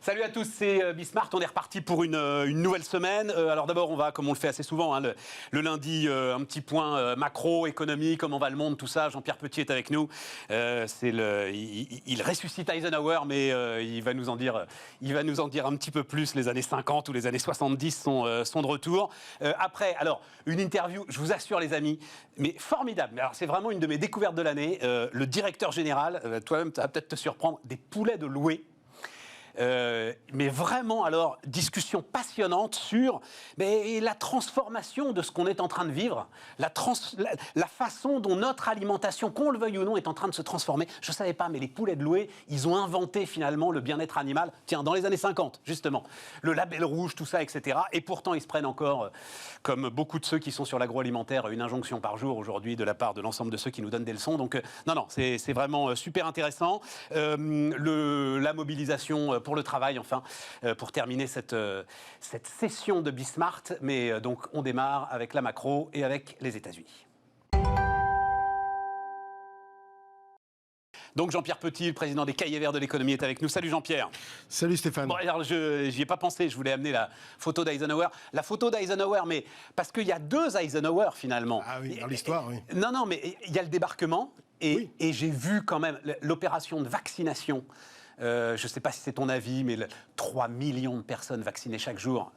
Salut à tous, c'est Bismart. On est reparti pour une nouvelle semaine. Alors d'abord, on va, comme on le fait assez souvent, le lundi, un petit point macro, économie, comment va le monde, tout ça. Jean-Pierre Petit est avec nous. Il ressuscite Eisenhower, mais il va nous en dire un petit peu plus. Les années 50 ou les années 70 sont de retour. Après, alors, une interview, je vous assure les amis, mais formidable. Alors, c'est vraiment une de mes découvertes de l'année. Le directeur général, toi-même, ça va peut-être te surprendre, des poulets de Loué. Mais vraiment, alors, discussion passionnante sur la transformation de ce qu'on est en train de vivre, la façon dont notre alimentation, qu'on le veuille ou non, est en train de se transformer. Je ne savais pas, mais les poulets de Loué, ils ont inventé finalement le bien-être animal, tiens, dans les années 50, justement. Le label rouge, tout ça, etc. Et pourtant, ils se prennent encore, comme beaucoup de ceux qui sont sur l'agroalimentaire, une injonction par jour aujourd'hui de la part de l'ensemble de ceux qui nous donnent des leçons. Donc, non, c'est vraiment super intéressant. La mobilisation pour le travail, enfin, pour terminer cette session de Bismart. Mais donc, on démarre avec la macro et avec les États-Unis. Donc Jean-Pierre Petit, le président des Cahiers Verts de l'économie, est avec nous. Salut Jean-Pierre. Salut Stéphane. Bon, alors j'y ai pas pensé, je voulais amener la photo d'Eisenhower. La photo d'Eisenhower, mais parce qu'il y a deux Eisenhower finalement. Ah oui, dans l'histoire, oui. Non, mais il y a le débarquement oui. Et j'ai vu quand même l'opération de vaccination. Je ne sais pas si c'est ton avis, mais 3 millions de personnes vaccinées chaque jour.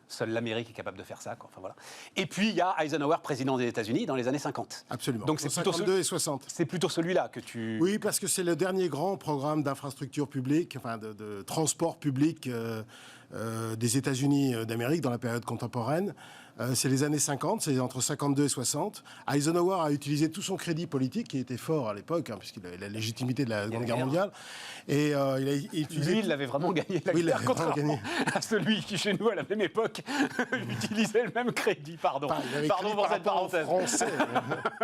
Seule l'Amérique est capable de faire ça, quoi. Enfin, voilà. Et puis, il y a Eisenhower, président des États-Unis, dans les années 50. Absolument. Donc, c'est plutôt 52 et 60. C'est plutôt celui-là que tu... Oui, parce que c'est le dernier grand programme d'infrastructure publique, enfin de transport public des États-Unis d'Amérique dans la période contemporaine. C'est les années 50, c'est entre 52 et 60. Eisenhower a utilisé tout son crédit politique, qui était fort à l'époque, puisqu'il avait la légitimité de la Seconde Guerre mondiale. Et il a utilisé... Lui, il l'avait vraiment gagné la guerre, contrairement à celui qui, chez nous, à la même époque, utilisait le même crédit. Pardon pour cette parenthèse. Français,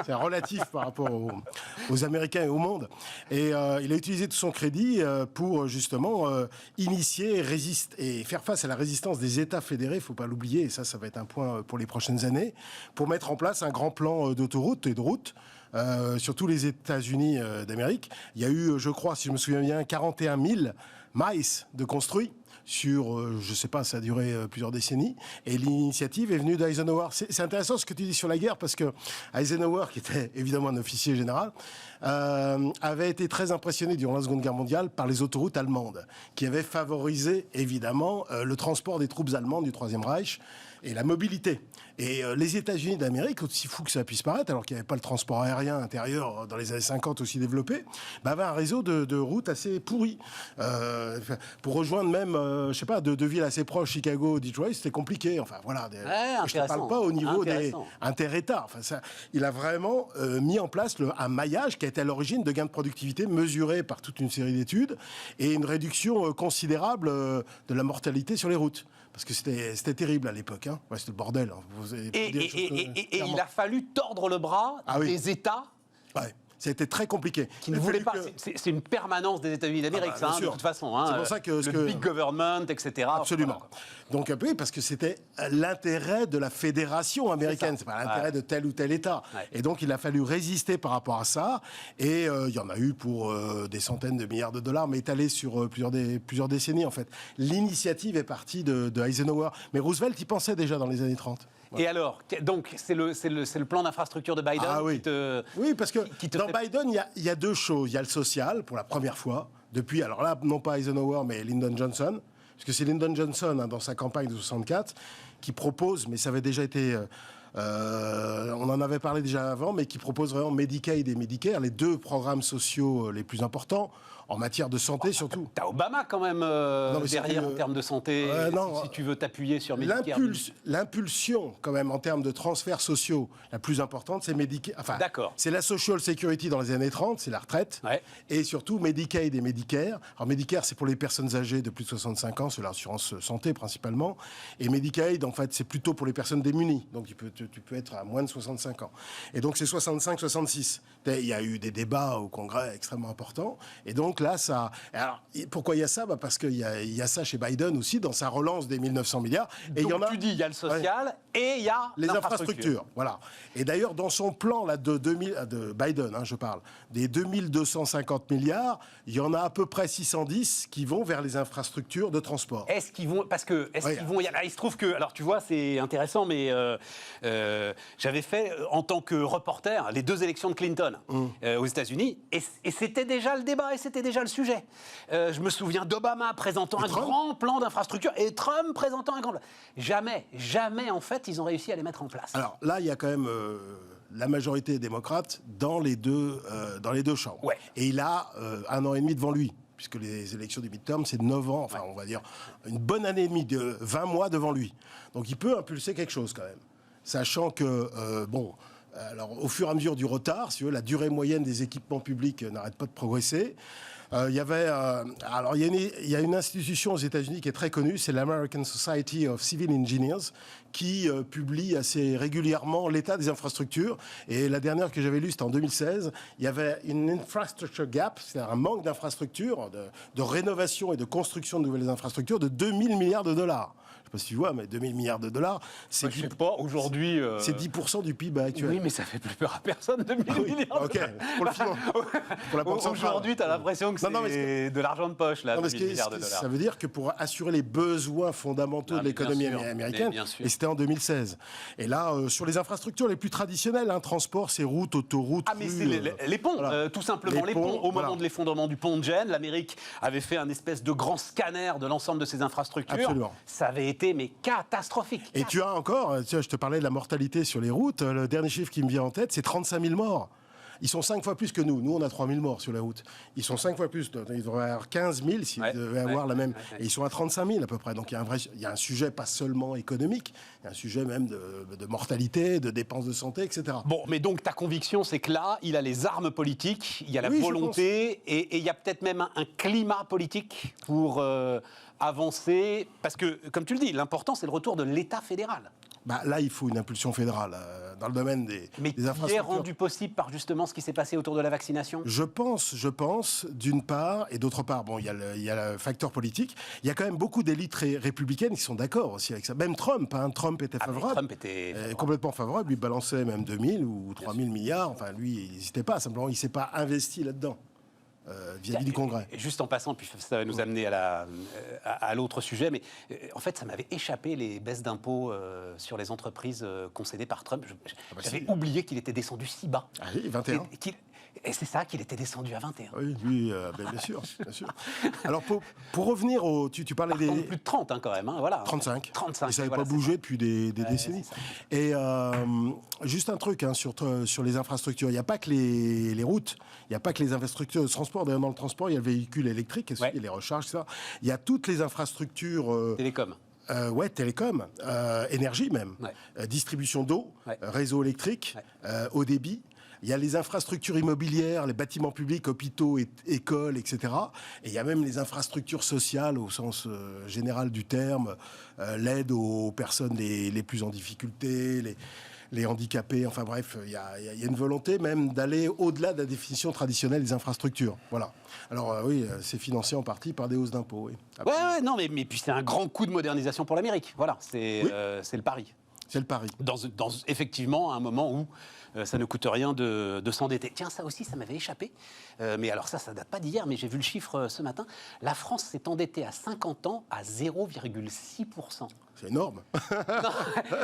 c'est relatif par rapport aux Américains et au monde. Et il a utilisé tout son crédit pour, justement, initier, résister et faire face à la résistance des États fédérés, il ne faut pas l'oublier, et ça va être un point pour les prochaines années, pour mettre en place un grand plan d'autoroutes et de routes sur tous les États-Unis d'Amérique. Il y a eu, je crois, si je me souviens bien, 41 000 miles de construits sur, je ne sais pas, ça a duré plusieurs décennies. Et l'initiative est venue d'Eisenhower. C'est intéressant ce que tu dis sur la guerre, parce que Eisenhower, qui était évidemment un officier général, avait été très impressionné durant la Seconde Guerre mondiale par les autoroutes allemandes, qui avaient favorisé, évidemment, le transport des troupes allemandes du Troisième Reich et la mobilité. Et les États-Unis d'Amérique, aussi fou que ça puisse paraître, alors qu'il n'y avait pas le transport aérien intérieur dans les années 50 aussi développé, avait un réseau de routes assez pourri. Pour rejoindre même, je sais pas, deux villes assez proches, Chicago, Detroit, c'était compliqué. Enfin voilà, je ne parle pas au niveau des inter-États. Enfin, ça, il a vraiment mis en place un maillage qui a été à l'origine de gains de productivité mesurés par toute une série d'études et une réduction considérable de la mortalité sur les routes. Parce que c'était terrible à l'époque, hein. Ouais, c'était le bordel. Et il a fallu tordre le bras des États. Ouais. C'était très compliqué. Qui ne voulaient pas. C'est une permanence des États-Unis d'Amérique, ça, de toute façon. Hein, c'est pour ça que le big government, etc. Absolument. Donc, un peu, parce que c'était l'intérêt de la fédération américaine, c'est pas l'intérêt de tel ou tel État. Ouais. Et donc, il a fallu résister par rapport à ça. Et il y en a eu pour des centaines de milliards de dollars, mais étalés sur plusieurs décennies, en fait. L'initiative est partie de Eisenhower. Mais Roosevelt y pensait déjà dans les années 30. Ouais. Et alors, donc, c'est le plan d'infrastructure de Biden Oui, parce que dans Biden, il y a deux choses. Il y a le social, pour la première fois, depuis, alors là, non pas Eisenhower, mais Lyndon Johnson, parce que c'est Lyndon Johnson, dans sa campagne de 64, qui propose, mais ça avait déjà été... on en avait parlé déjà avant, mais qui propose vraiment Medicaid et Medicare, les deux programmes sociaux les plus importants, en matière de santé surtout. T'as Obama quand même derrière en termes de santé, si tu veux t'appuyer sur Medicare. L'impulsion quand même en termes de transferts sociaux, la plus importante, c'est Medicare. Enfin, c'est la Social Security dans les années 30, c'est la retraite, et surtout Medicaid et Medicare. Alors Medicare, c'est pour les personnes âgées de plus de 65 ans, c'est l'assurance santé principalement, et Medicaid, en fait, c'est plutôt pour les personnes démunies, donc tu peux être à moins de 65 ans. Et donc c'est 65-66. Il y a eu des débats au Congrès extrêmement importants, et donc donc là, ça... Alors, pourquoi il y a ça? Parce qu'il y a ça chez Biden aussi, dans sa relance des 1900 milliards. Et donc, tu dis, il y a le social et il y a les infrastructures. Voilà. Et d'ailleurs, dans son plan là, de Biden, je parle, des 2250 milliards, il y en a à peu près 610 qui vont vers les infrastructures de transport. Est-ce qu'ils vont... Parce que, qu'ils vont... Il se trouve que... Alors, tu vois, c'est intéressant, mais j'avais fait, en tant que reporter, les 2 élections de Clinton aux États-Unis, et c'était déjà le débat, et c'était déjà le sujet. Je me souviens d'Obama présentant un grand plan d'infrastructure, et Trump présentant un grand plan. Jamais, en fait, ils ont réussi à les mettre en place. Alors là, il y a quand même la majorité démocrate dans les deux chambres. Ouais. Et il a 1 an et demi devant lui, puisque les élections du midterm, c'est 9 ans, enfin, on va dire une bonne année et demie, de 20 mois devant lui. Donc il peut impulser quelque chose quand même. Sachant que, alors, au fur et à mesure du retard, si vous voulez, la durée moyenne des équipements publics n'arrête pas de progresser. Il y a une institution aux États-Unis qui est très connue, c'est l'American Society of Civil Engineers, qui publie assez régulièrement l'état des infrastructures. Et la dernière que j'avais lue, c'était en 2016. Il y avait une infrastructure gap, c'est-à-dire un manque d'infrastructures, de rénovation et de construction de nouvelles infrastructures de 2000 milliards de dollars. Je ne sais pas si tu vois, mais 2000 milliards de dollars, c'est je sais pas, aujourd'hui... C'est 10% du PIB actuel. Oui, mais ça fait plus peur à personne, 2000 milliards de dollars. Pour la Banque centrale. Aujourd'hui, tu as l'impression que c'est de l'argent de poche, là, 2000 milliards de dollars. Ça veut dire que pour assurer les besoins fondamentaux de l'économie américaine, et c'était en 2016. Et là, sur les infrastructures les plus traditionnelles, transport, c'est routes, autoroutes... Ah, mais c'est les ponts, tout simplement. Les ponts, au moment de l'effondrement du pont de Gênes, l'Amérique avait fait un espèce de grand scanner de l'ensemble de ses infrastructures. Absolument. Ça avait été catastrophique. Et tu as encore, je te parlais de la mortalité sur les routes, le dernier chiffre qui me vient en tête, c'est 35 000 morts. Ils sont 5 fois plus que nous. Nous, on a 3 000 morts sur la route. Ils sont 5 fois plus. Ils devraient avoir 15 000 s'ils devaient avoir la même. Et ils sont à 35 000 à peu près. Donc il y a un sujet pas seulement économique, il y a un sujet même de mortalité, de dépenses de santé, etc. Bon, mais donc ta conviction, c'est que là, il a les armes politiques, il y a la volonté, et il y a peut-être même un climat politique pour avancer. Parce que, comme tu le dis, l'important, c'est le retour de l'État fédéral. Là, il faut une impulsion fédérale dans le domaine des infrastructures. Mais qui est rendu possible par justement ce qui s'est passé autour de la vaccination? Je pense, d'une part, et d'autre part, il y a le facteur politique. Il y a quand même beaucoup d'élites républicaines qui sont d'accord aussi avec ça. Même Trump était favorable. Trump était complètement favorable. Lui balançait même 2000 ou 3000 milliards. Enfin, lui, il n'hésitait pas. Simplement, il ne s'est pas investi là-dedans. Vis-à-vis du Congrès. Juste en passant, puis ça va nous amener à l'autre sujet, mais en fait, ça m'avait échappé les baisses d'impôts sur les entreprises concédées par Trump. J'avais oublié qu'il était descendu si bas. Ah oui, 21. Et c'est ça, qu'il était descendu à 21. Oui, lui, bien sûr, bien sûr. Alors, pour revenir au... Tu parlais des... Plus de 30, quand même, voilà. 35. 35. Et ça n'avait pas bougé depuis des décennies. Et juste un truc sur les infrastructures. Il n'y a pas que les routes, il n'y a pas que les infrastructures de transport. D'ailleurs, dans le transport, il y a le véhicule électrique, il y a les recharges, ça. Il y a toutes les infrastructures... Télécom. Télécom, énergie même, distribution d'eau, réseau électrique, haut débit. Il y a les infrastructures immobilières, les bâtiments publics, hôpitaux, écoles, etc. Et il y a même les infrastructures sociales au sens général du terme, l'aide aux personnes les plus en difficulté, les handicapés. Enfin bref, il y a une volonté même d'aller au-delà de la définition traditionnelle des infrastructures. Voilà. Alors oui, c'est financé en partie par des hausses d'impôts. Oui. Non, mais puis c'est un grand coup de modernisation pour l'Amérique. Voilà, c'est le pari. C'est le pari. Dans effectivement un moment où ça ne coûte rien de s'endetter. Tiens, ça aussi, ça m'avait échappé. Mais alors ça date pas d'hier, mais j'ai vu le chiffre ce matin. La France s'est endettée à 50 ans à 0,6%. C'est énorme.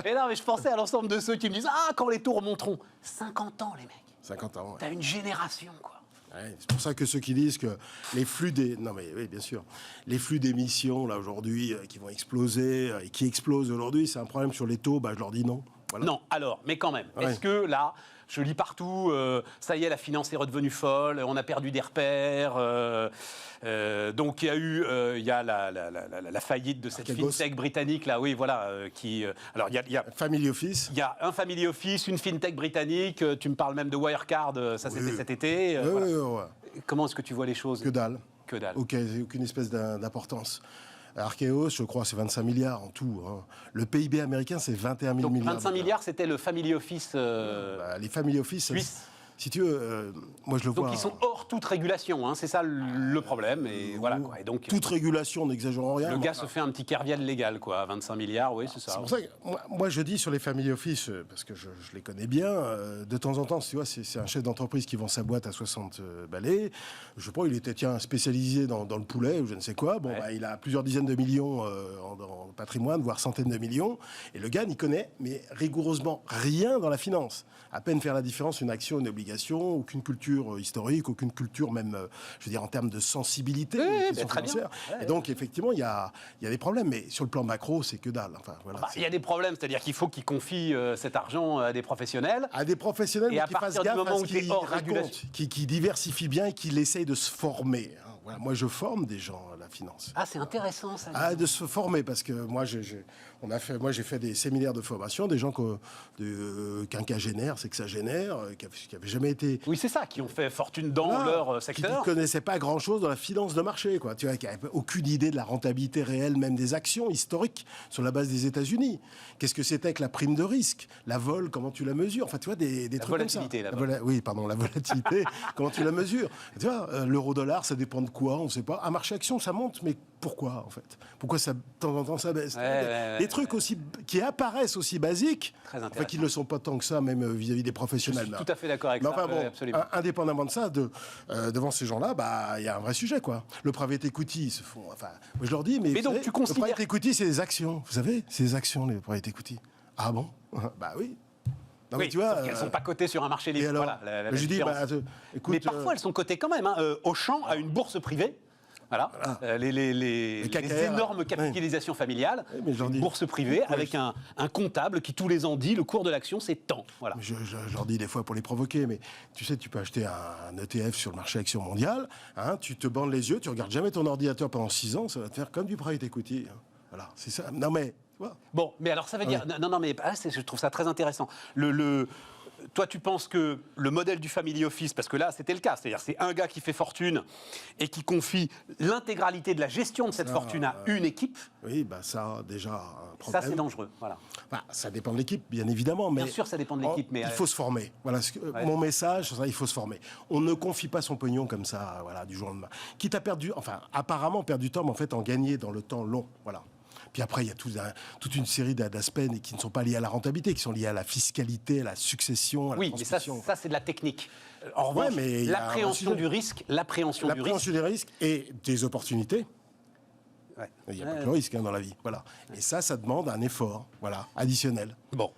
mais je pensais à l'ensemble de ceux qui me disent « Ah, quand les taux remonteront !» 50 ans, les mecs. 50 ans, ouais. T'as une génération, quoi. Ouais, c'est pour ça que ceux qui disent que les flux bien sûr, les flux d'émissions là aujourd'hui qui vont exploser et qui explosent aujourd'hui, c'est un problème sur les taux. Je leur dis non. Voilà. Non, alors, mais quand même, est-ce que là, je lis partout, ça y est, la finance est redevenue folle, on a perdu des repères. Donc il y a la faillite de cette fintech britannique là, oui, voilà, alors il y a Family Office. Il y a un Family Office, une fintech britannique. Tu me parles même de Wirecard, ça c'était cet été. Oui. Comment est-ce que tu vois les choses? Que dalle. Aucune espèce d'importance. Archéos, je crois, c'est 25 milliards en tout. Le PIB américain, c'est 21 000 milliards. 25 milliards, c'était le Family Office. Les Family Office, suisse. si tu veux, moi je le vois. Donc ils sont hors toute régulation, hein, c'est ça le problème. Et voilà, quoi. Et donc, toute régulation, n'exagérons rien. Le gars se fait un petit Kerviel légal, quoi, à 25 milliards, oui, c'est ça. C'est pour ça que moi je dis sur les family office, parce que je les connais bien, de temps en temps, tu vois, c'est un chef d'entreprise qui vend sa boîte à 60 balais. Je sais pas, il était spécialisé dans le poulet ou je ne sais quoi. Bon, il a plusieurs dizaines de millions en patrimoine, voire centaines de millions. Et le gars n'y connaît, mais rigoureusement rien dans la finance. À peine faire la différence, une action, une obligation, aucune culture historique, aucune culture même, je veux dire, en termes de sensibilité financière. Et donc, effectivement, il y a des problèmes. Mais sur le plan macro, c'est que dalle. Enfin, voilà, il y a des problèmes, c'est-à-dire qu'il faut qu'ils confient cet argent à des professionnels. À des professionnels, et qui fassent gaffe à ce qu'ils racontent, qui diversifient bien et qui essayent de se former. Voilà, moi, je forme des gens à la finance. Ah, c'est intéressant, ça. De se former, parce que moi, j'ai fait des séminaires de formation, des gens quinquagénaires, sexagénaires, qui n'avaient jamais été... Oui, c'est ça, qui ont fait fortune dans leur secteur. Qui ne connaissaient pas grand-chose dans la finance de marché, quoi. Tu vois, qui n'avaient aucune idée de la rentabilité réelle, même des actions historiques, sur la base des États-Unis. Qu'est-ce que c'était que la prime de risque? La vol, comment tu la mesures? Enfin, tu vois, des trucs comme ça. La volatilité, comment tu la mesures? Tu vois, l'euro-dollar, ça dépend de quoi? On ne sait pas. Un marché action, ça monte, mais pourquoi, en fait? Pourquoi ça, de temps en temps, ça baisse? Des trucs aussi, qui apparaissent aussi basiques, enfin, qui ne le sont pas tant que ça, même vis-à-vis des professionnels. Je suis tout à fait d'accord avec ça, enfin, bon, absolument. Indépendamment de ça, devant ces gens-là, il y a un vrai sujet, quoi. Le private equity, ils se font... Enfin, moi, je leur dis, mais donc, tu considères... le private equity, c'est des actions. Vous savez, c'est des actions, les private equity. Ah bon? Bah oui. Non, mais tu vois, elles ne sont pas cotées sur un marché libre. Alors, voilà, je dis, écoute, mais parfois, elles sont cotées quand même. Auchan a une bourse privée. Voilà. Les énormes capitalisations familiales, une bourse privée avec un comptable qui tous les ans dit le cours de l'action c'est tant. Voilà. Je leur dis des fois pour les provoquer, mais tu sais, tu peux acheter un ETF sur le marché action mondial, tu te bandes les yeux, tu regardes jamais ton ordinateur pendant 6 ans, ça va te faire comme du private equity. Voilà, c'est ça. Non mais... Bon, mais alors ça veut dire... Non, mais je trouve ça très intéressant. Toi, tu penses que le modèle du family office, parce que là, c'était le cas, c'est-à-dire c'est un gars qui fait fortune et qui confie l'intégralité de la gestion de cette fortune à une équipe. Oui, ça, déjà, un problème. Ça, c'est dangereux, voilà. Ça dépend de l'équipe, bien évidemment. Mais bien sûr, ça dépend de l'équipe, mais... Il faut se former. Voilà, mon message, il faut se former. On ne confie pas son pognon comme ça, du jour au lendemain. Quitte à perdre apparemment perdre du temps, mais en fait, en gagner dans le temps long, voilà. Puis après, il y a toute une série d'aspects qui ne sont pas liés à la rentabilité, qui sont liés à la fiscalité, à la succession, à la transmission. Mais ça c'est de la technique. En revanche, l'appréhension du risque, l'appréhension des risques et des opportunités. Il n'y a pas que le risque dans la vie. Voilà. Et ça demande un effort additionnel. Bon.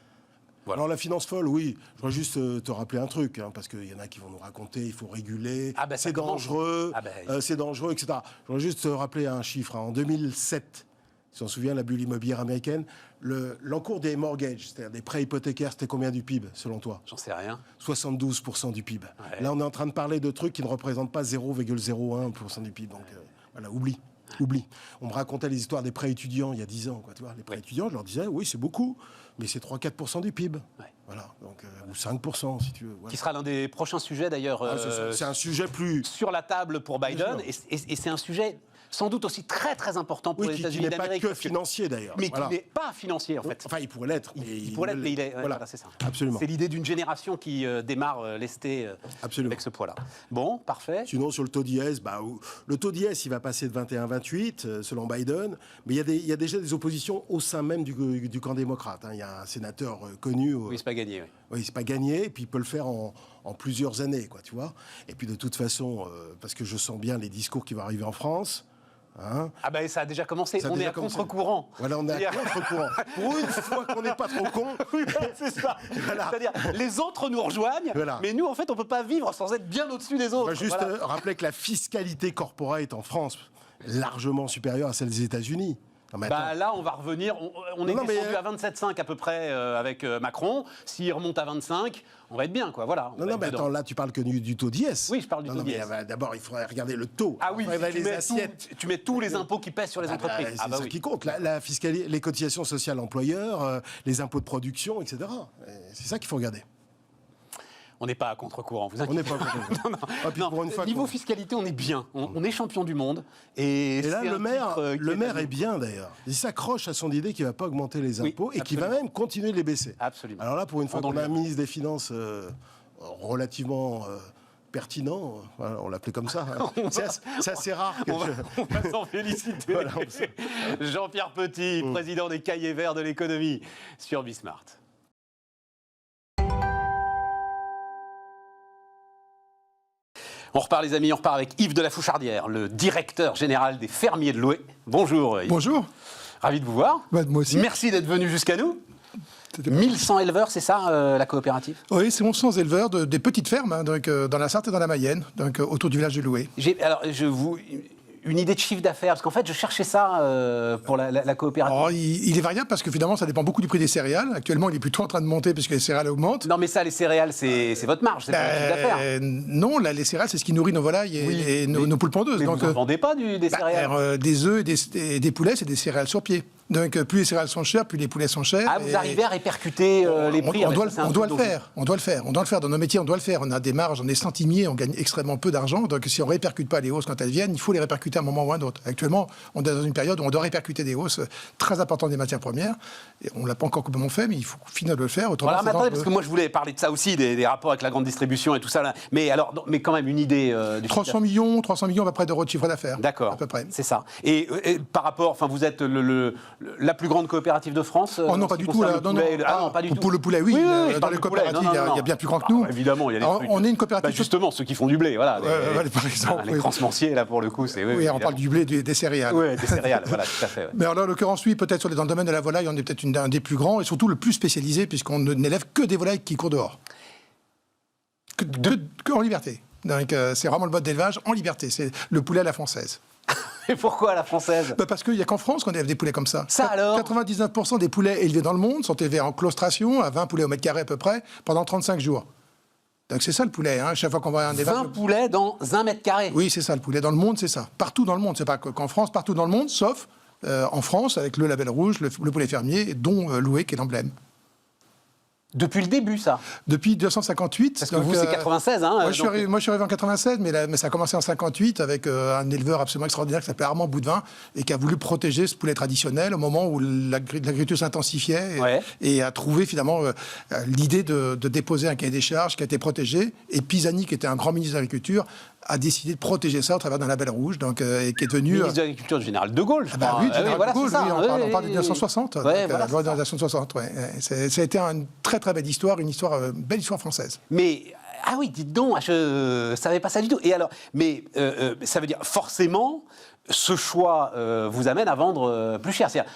Voilà. Alors la finance folle, oui, je voudrais juste te rappeler un truc, parce qu'il y en a qui vont nous raconter, il faut réguler, c'est dangereux, c'est dangereux, etc. Je voudrais juste te rappeler un chiffre. En 2007, si on se souvient, la bulle immobilière américaine, l'encours des mortgages, c'est-à-dire des prêts hypothécaires, c'était combien du PIB, selon toi? J'en sais rien. 72% du PIB. Ouais. Là, on est en train de parler de trucs qui ne représentent pas 0,01% du PIB. Donc, oublie. On me racontait les histoires des prêts étudiants il y a 10 ans. Quoi, tu vois, les prêts étudiants, je leur disais, oui, c'est beaucoup, mais c'est 3-4% du PIB. Ouais. Voilà, donc, ou 5%, si tu veux. Voilà. Qui sera l'un des prochains sujets, d'ailleurs. C'est un sujet plus... Sur la table pour Biden, et c'est un sujet... sans doute aussi très très important pour les États-Unis d'Amérique. Qui n'est pas que financier d'ailleurs. Mais qui n'est pas financier en fait. Enfin, il pourrait l'être. Il pourrait l'être, mais il est. Voilà, c'est ça. Absolument. C'est l'idée d'une génération qui démarre lesté avec ce poids-là. Bon, parfait. Sinon, sur le taux d'IS, le taux d'IS, il va passer de 21 à 28 selon Biden. Mais il y a déjà des oppositions au sein même du camp démocrate. Il y a un sénateur connu. Oui, c'est pas gagné. Oui, c'est pas gagné. Et puis il peut le faire en plusieurs années, quoi, tu vois. Et puis de toute façon, parce que je sens bien les discours qui vont arriver en France. Ça a déjà commencé. On est à contre-courant. Voilà, on est à contre-courant. Pour une fois qu'on n'est pas trop con. Oui, c'est ça. Voilà. C'est-à-dire, les autres nous rejoignent, mais nous, en fait, on ne peut pas vivre sans être bien au-dessus des autres. On va juste rappeler que la fiscalité corporate en France largement supérieure à celle des États-Unis. Là, on va revenir. On est descendu à 27,5 à peu près avec Macron. S'il remonte à 25, on va être bien, quoi. Voilà. Mais attends, là, tu parles que du taux d'IS. Oui, je parle du taux d'IS. D'abord, il faudrait regarder le taux. Ah oui, tu mets tous les impôts qui pèsent sur les entreprises. C'est ça qui compte. La fiscalité, les cotisations sociales employeurs, les impôts de production, etc. C'est ça qu'il faut regarder. On n'est pas à contre-courant, vous inquiétez. On n'est pas à contre-courant. Niveau fiscalité, on est bien. On est champion du monde. Et là, le maire est bien, d'ailleurs. Il s'accroche à son idée qu'il ne va pas augmenter les impôts et qu'il va même continuer de les baisser. Absolument. Alors là, pour une fois qu'on a un ministre des Finances relativement pertinent, voilà, on l'appelait comme ça. Hein. C'est assez rare que on va s'en féliciter. Voilà, Jean-Pierre Petit, président des Cahiers Verts de l'économie sur Bismart. On repart les amis, on repart avec Yves de la Fouchardière, le directeur général des fermiers de Loué. Bonjour Yves. Bonjour. Ravi de vous voir. Bah, moi aussi. Merci d'être venu jusqu'à nous. 1100 éleveurs, c'est ça la coopérative? Oui, c'est 1100 éleveurs des petites fermes, hein, donc, dans la Sarthe et dans la Mayenne, donc, autour du village de Loué. Alors, une idée de chiffre d'affaires, parce qu'en fait, je cherchais ça pour la coopérative. Alors, il est variable parce que finalement, ça dépend beaucoup du prix des céréales. Actuellement, il est plutôt en train de monter puisque les céréales augmentent. Non, mais ça, les céréales, c'est votre marge, c'est pas le chiffre d'affaires. Non, là, les céréales, c'est ce qui nourrit nos volailles et nos poules pondeuses. Mais donc, vous ne vendez pas des céréales? Des œufs et des poulets, c'est des céréales sur pied. Donc, plus les céréales sont chères, plus les poulets sont chers. Ah, vous arrivez à répercuter les prix? On doit le faire. Dans nos métiers, on doit le faire. On a des marges, on est centimiers, on gagne extrêmement peu d'argent. Donc, si on ne répercute pas les hausses quand elles viennent, il faut les répercuter à un moment ou à un autre. Actuellement, on est dans une période où on doit répercuter des hausses très importantes des matières premières. Et on ne l'a pas encore complètement fait, mais il faut finir de le faire. Voilà, mais attendez, parce que moi, je voulais parler de ça aussi, des rapports avec la grande distribution et tout ça. Là. Mais quand même, une idée du 300 millions à peu près d'euros de chiffre d'affaires. D'accord, à peu près. C'est ça. Et par rapport, enfin, vous êtes la plus grande coopérative de France? Oh non, pas du tout. Non, pas du tout. Pour le poulet, oui. Dans les coopératives, il y a bien plus grand que nous. Évidemment, il y a des trucs. On est une coopérative. Justement, ceux qui font du blé, voilà. Par exemple. Les transmenciers, là, pour le coup, c'est... Oui, on parle du blé, des céréales. Oui, des céréales, voilà, tout à fait. Mais alors, en l'occurrence, oui, peut-être dans le domaine de la volaille, on est peut-être un des plus grands et surtout le plus spécialisé, puisqu'on n'élève que des volailles qui courent dehors. En liberté. Donc, c'est vraiment le mode d'élevage en liberté. C'est le poulet à la française. Et pourquoi à la française? Parce qu'il n'y a qu'en France qu'on élève des poulets comme ça. Ça alors 99% des poulets élevés dans le monde sont élevés en claustration, à 20 poulets au mètre carré à peu près, pendant 35 jours. Donc c'est ça le poulet. Hein. Chaque fois qu'on va à un élevage... 20 poulets dans 1 mètre carré? Oui, c'est ça le poulet. Dans le monde, c'est ça. Partout dans le monde. C'est pas qu'en France, partout dans le monde, sauf en France, avec le label rouge, le poulet fermier, dont Loué, qui est l'emblème. Depuis le début, ça? Depuis 1958. Parce que vous, c'est 96, hein? Moi, je suis arrivé en 96, mais ça a commencé en 58 avec un éleveur absolument extraordinaire qui s'appelait Armand Boudvin et qui a voulu protéger ce poulet traditionnel au moment où l'agriculture s'intensifiait et a trouvé finalement l'idée de déposer un cahier des charges qui a été protégé. Et Pisani, qui était un grand ministre de l'Agriculture, a décidé de protéger ça au travers d'un label rouge, donc, et qui est devenu... Ministre de l'Agriculture du général de Gaulle, je crois. Oui, général de Gaulle, on parle de 1960, la loi de 1960. Ça a été une très très belle histoire, une belle histoire française. Mais... Ah oui, dites donc, je ne savais pas ça du tout. Et alors, mais ça veut dire forcément, ce choix vous amène à vendre plus cher. C'est-à-dire,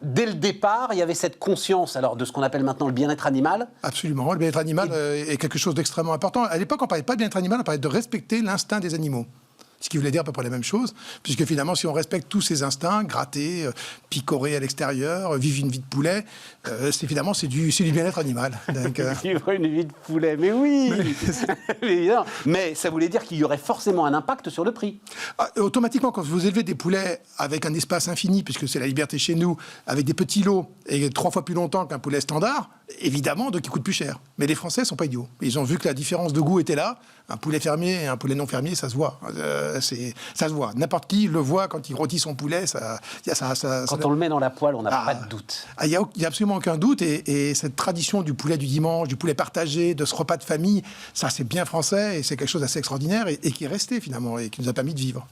dès le départ, il y avait cette conscience alors, de ce qu'on appelle maintenant le bien-être animal. Absolument, le bien-être animal est quelque chose d'extrêmement important. À l'époque, on ne parlait pas de bien-être animal, on parlait de respecter l'instinct des animaux. Ce qui voulait dire à peu près la même chose, puisque finalement, si on respecte tous ces instincts, gratter, picorer à l'extérieur, vivre une vie de poulet, c'est du bien-être animal. Donc, Vivre une vie de poulet, mais oui mais ça voulait dire qu'il y aurait forcément un impact sur le prix. Automatiquement, quand vous élevez des poulets avec un espace infini, puisque c'est la liberté chez nous, avec des petits lots et 3 fois plus longtemps qu'un poulet standard, évidemment, donc il coûte plus cher. Mais les Français ne sont pas idiots. Ils ont vu que la différence de goût était là. Un poulet fermier et un poulet non fermier, ça se voit. Ça se voit. N'importe qui le voit quand il rôtit son poulet. Quand on le met dans la poêle, on n'a pas de doute. Il n'y a absolument aucun doute. Et cette tradition du poulet du dimanche, du poulet partagé, de ce repas de famille, ça c'est bien français et c'est quelque chose d'assez extraordinaire et qui est resté finalement et qui nous a permis de vivre.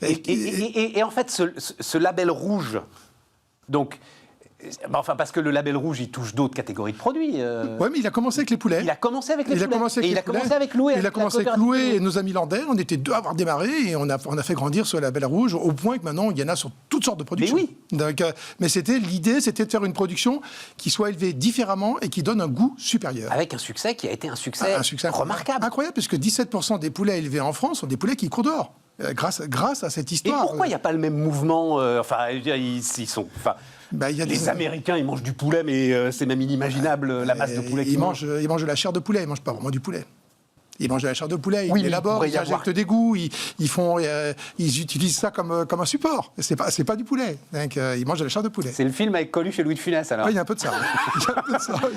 Et en fait, ce label rouge, donc... Enfin, parce que le label rouge, il touche d'autres catégories de produits. Oui, mais il a commencé avec les poulets. Il a commencé avec les poulets. Il a commencé avec Loué. Il a commencé avec Loué et nos amis landais. On était deux à avoir démarré et on a fait grandir ce label rouge au point que maintenant, il y en a sur toutes sortes de productions. Mais oui. Donc, mais l'idée, c'était de faire une production qui soit élevée différemment et qui donne un goût supérieur. Avec un succès qui a été un succès remarquable. Incroyable, puisque 17% des poulets élevés en France sont des poulets qui courent dehors. Grâce à cette histoire. Et pourquoi il n'y a pas le même mouvement Enfin, ils sont... les Américains, ils mangent du poulet, mais c'est même inimaginable la masse de poulet qu'ils mangent. Ils mangent de la chair de poulet, ils ne mangent pas vraiment du poulet. Ils mangent de la chair de poulet, ils l'élaborent, ils injectent des goûts, ils utilisent ça comme un support. C'est pas du poulet. Donc, ils mangent de la chair de poulet. C'est le film avec Coluche et Louis de Funès, alors. Oui, il y a un peu de ça.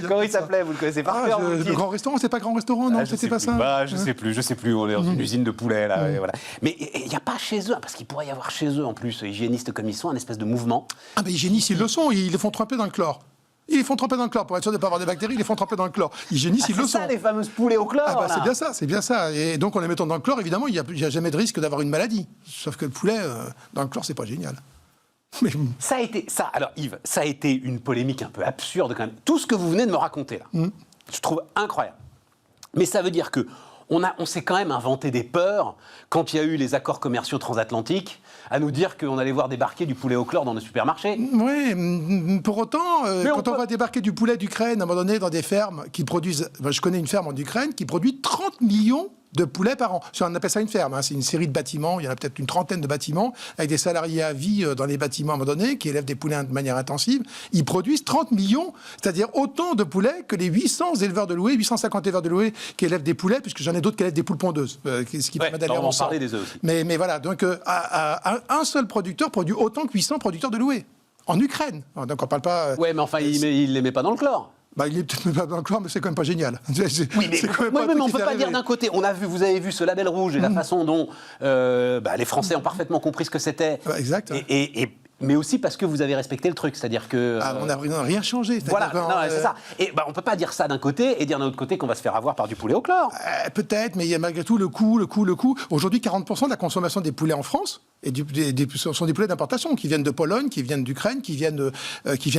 Comment il s'appelait? Vous le connaissez pas? Le Grand Restaurant, c'est pas Grand Restaurant, non? C'était pas ça? Je sais plus. On est dans une usine de poulet, là. Et voilà. Mais il n'y a pas chez eux, parce qu'il pourrait y avoir chez eux, en plus, hygiénistes comme ils sont, un espèce de mouvement. Ah, mais hygiénistes, ils le sont, ils les font tremper dans le chlore. Ils les font tremper dans le chlore. Pour être sûr de ne pas avoir des bactéries, ils les font tremper dans le chlore. Hygiénistes, ils le sont. C'est ça, les fameuses poulets au chlore. C'est bien ça. Et donc, en les mettant dans le chlore, évidemment, il n'y a jamais de risque d'avoir une maladie. Sauf que le poulet, dans le chlore, c'est pas génial. Mais... Alors Yves, ça a été une polémique un peu absurde quand même. Tout ce que vous venez de me raconter là, je trouve incroyable. Mais ça veut dire que on s'est quand même inventé des peurs quand il y a eu les accords commerciaux transatlantiques à nous dire qu'on allait voir débarquer du poulet au chlore dans nos supermarchés. Oui, pour autant, quand on va débarquer du poulet d'Ukraine, à un moment donné, dans des fermes qui produisent... je connais une ferme en Ukraine qui produit 30 millions de poulets par an. On appelle ça une ferme, hein. C'est une série de bâtiments, il y en a peut-être une trentaine de bâtiments, avec des salariés à vie dans les bâtiments à un moment donné, qui élèvent des poulets de manière intensive. Ils produisent 30 millions, c'est-à-dire autant de poulets que les 800 éleveurs de louer, 850 éleveurs de louer qui élèvent des poulets, puisque j'en ai d'autres qui élèvent des poules pondeuses, ce qui permet d'aller en parler des œufs aussi. Mais voilà, donc un seul producteur produit autant que 800 producteurs de louer. En Ukraine. Donc on parle pas... Ouais, mais enfin, il ne les met pas dans le chlore. Il est peut-être pas dans le chlore, mais c'est quand même pas génial. Oui, mais on ne peut pas dire d'un côté. Vous avez vu ce label rouge et la façon dont les Français ont parfaitement compris ce que c'était. Exact. Mais aussi parce que vous avez respecté le truc, c'est-à-dire que... on n'a rien changé. Voilà, c'est ça. Et on ne peut pas dire ça d'un côté et dire d'un autre côté qu'on va se faire avoir par du poulet au chlore. Peut-être, mais il y a malgré tout le coût. Aujourd'hui, 40% de la consommation des poulets en France sont des poulets d'importation qui viennent de Pologne, qui viennent d'Ukraine, qui viennent